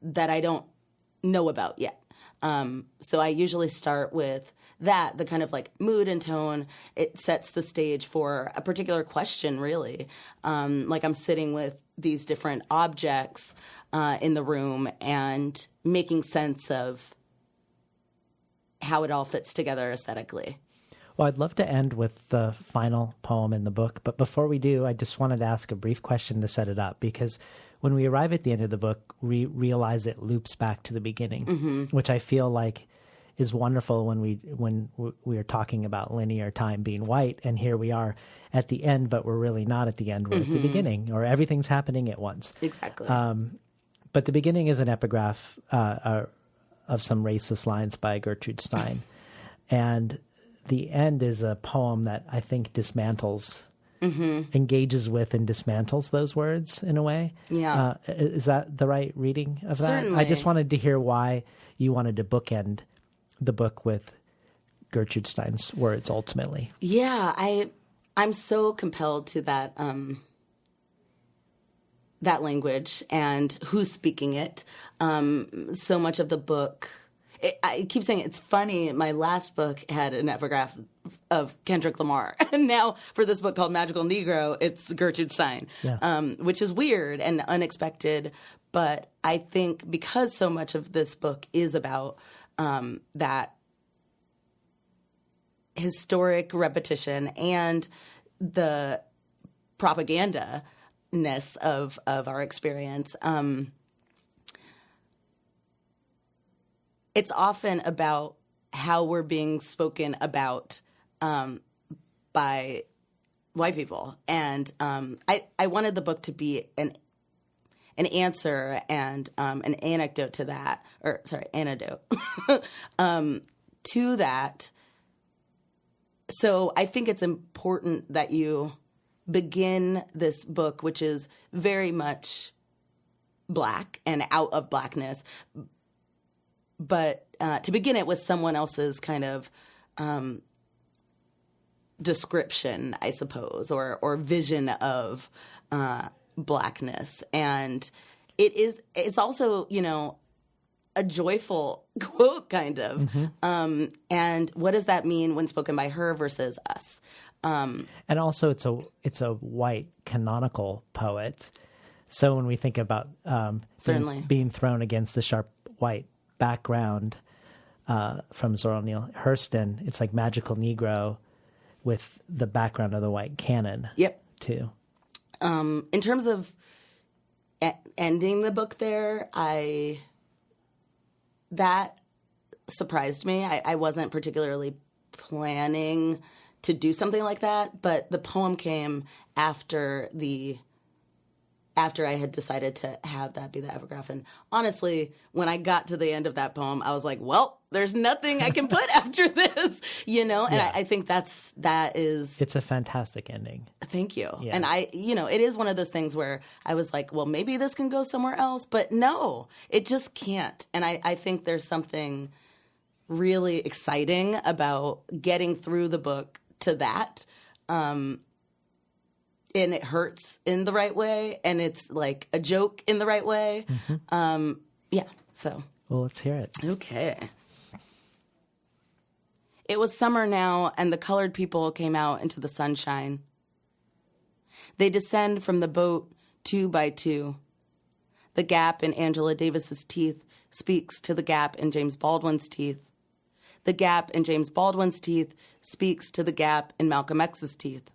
that I don't know about yet. So I usually start with that, the kind of mood and tone. It sets the stage for a particular question, really. I'm sitting with these different objects in the room and making sense of how it all fits together aesthetically. Well, I'd love to end with the final poem in the book, but before we do, I just wanted to ask a brief question to set it up, because when we arrive at the end of the book, we realize it loops back to the beginning, which I feel like is wonderful when we are talking about linear time being white, and here we are at the end, but we're really not at the end, we're at the beginning, or everything's happening at once. Exactly. But the beginning is an epigraph of some racist lines by Gertrude Stein. And the end is a poem that I think dismantles, engages with and dismantles those words in a way. Yeah. Is that the right reading of that? Certainly. I just wanted to hear why you wanted to bookend the book with Gertrude Stein's words ultimately. Yeah, I'm so compelled to that that language and who's speaking it. So much of the book, I keep saying it's funny. My last book had an epigraph of Kendrick Lamar, and now for this book called Magical Negro, it's Gertrude Stein, which is weird and unexpected. But I think because so much of this book is about that historic repetition and the propaganda-ness of our experience, it's often about how we're being spoken about by white people. And I wanted the book to be an answer and an anecdote to that, antidote to that. So I think it's important that you begin this book, which is very much Black and out of Blackness, but to begin it with someone else's kind of description, I suppose, or vision of Blackness. And it's also, a joyful quote, kind of. And what does that mean when spoken by her versus us? And also it's a white canonical poet. So when we think about Certainly. being thrown against the sharp white background from Zora Neale Hurston, it's like Magical Negro with the background of the white canon. Yep. Too. In terms of ending the book there, that surprised me. I wasn't particularly planning to do something like that, but the poem came after I had decided to have that be the epigraph. And honestly, when I got to the end of that poem, I was like, well, there's nothing I can put after this, And Yeah. I think that is... It's a fantastic ending. Thank you. Yeah. And it is one of those things where I was like, well, maybe this can go somewhere else, but no, it just can't. And I think there's something really exciting about getting through the book to that. And it hurts in the right way, and it's like a joke in the right way. So. Well, let's hear it. Okay. It was summer now, and the colored people came out into the sunshine. They descend from the boat 2 by 2. The gap in Angela Davis's teeth speaks to the gap in James Baldwin's teeth. The gap in James Baldwin's teeth speaks to the gap in Malcolm X's teeth.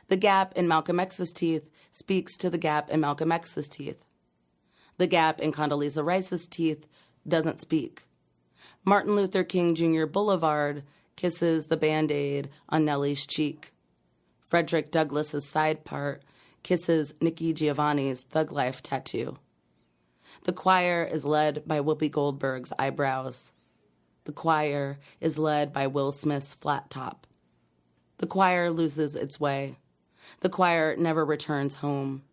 The gap in Malcolm X's teeth speaks to the gap in Malcolm X's teeth. The gap in Condoleezza Rice's teeth doesn't speak. Martin Luther King Jr. Boulevard kisses the Band-Aid on Nellie's cheek. Frederick Douglass's side part kisses Nikki Giovanni's Thug Life tattoo. The choir is led by Whoopi Goldberg's eyebrows. The choir is led by Will Smith's flat top. The choir loses its way. The choir never returns home.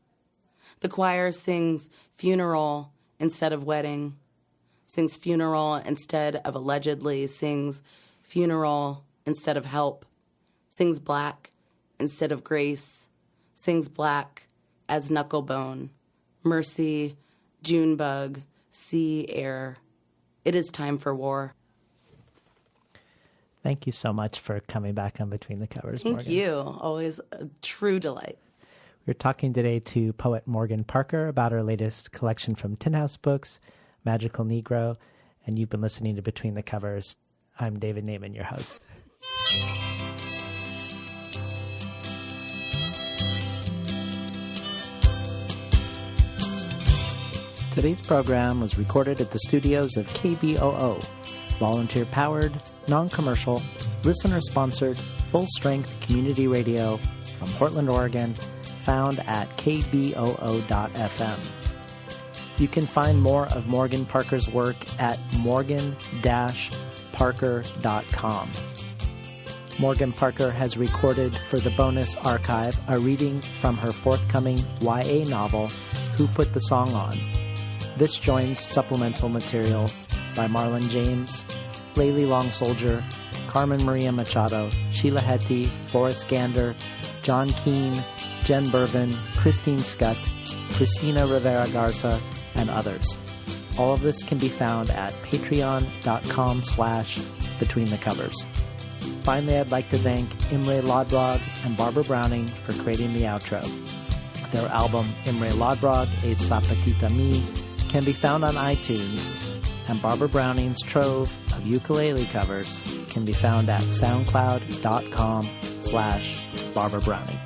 The choir sings funeral instead of wedding, sings funeral instead of allegedly, sings funeral instead of help, sings black instead of grace, sings black as knucklebone, mercy, Junebug, sea air. It is time for war. Thank you so much for coming back on Between the Covers, Morgan. Thank you. Always a true delight. We're talking today to poet Morgan Parker about her latest collection from Tin House Books, Magical Negro, and you've been listening to Between the Covers. I'm David Naiman, your host. Today's program was recorded at the studios of KBOO, volunteer-powered, non-commercial, listener-sponsored, full-strength community radio from Portland, Oregon, found at kboo.fm. You can find more of Morgan Parker's work at morgan-parker.com. Morgan Parker has recorded for the bonus archive a reading from her forthcoming YA novel, Who Put the Song On? This joins supplemental material by Marlon James, Layli Long Soldier, Carmen Maria Machado, Sheila Heti, Boris Gander, John Keane, Jen Bervin, Christine Scutt, Christina Rivera Garza, and others. All of this can be found at patreon.com/betweenthecovers. Finally, I'd like to thank Imre Lodbrog and Barbara Browning for creating the outro. Their album, Imre Lodbrog, A Sapatita Mi, can be found on iTunes, and Barbara Browning's trove of ukulele covers can be found at soundcloud.com/Barbara Browning.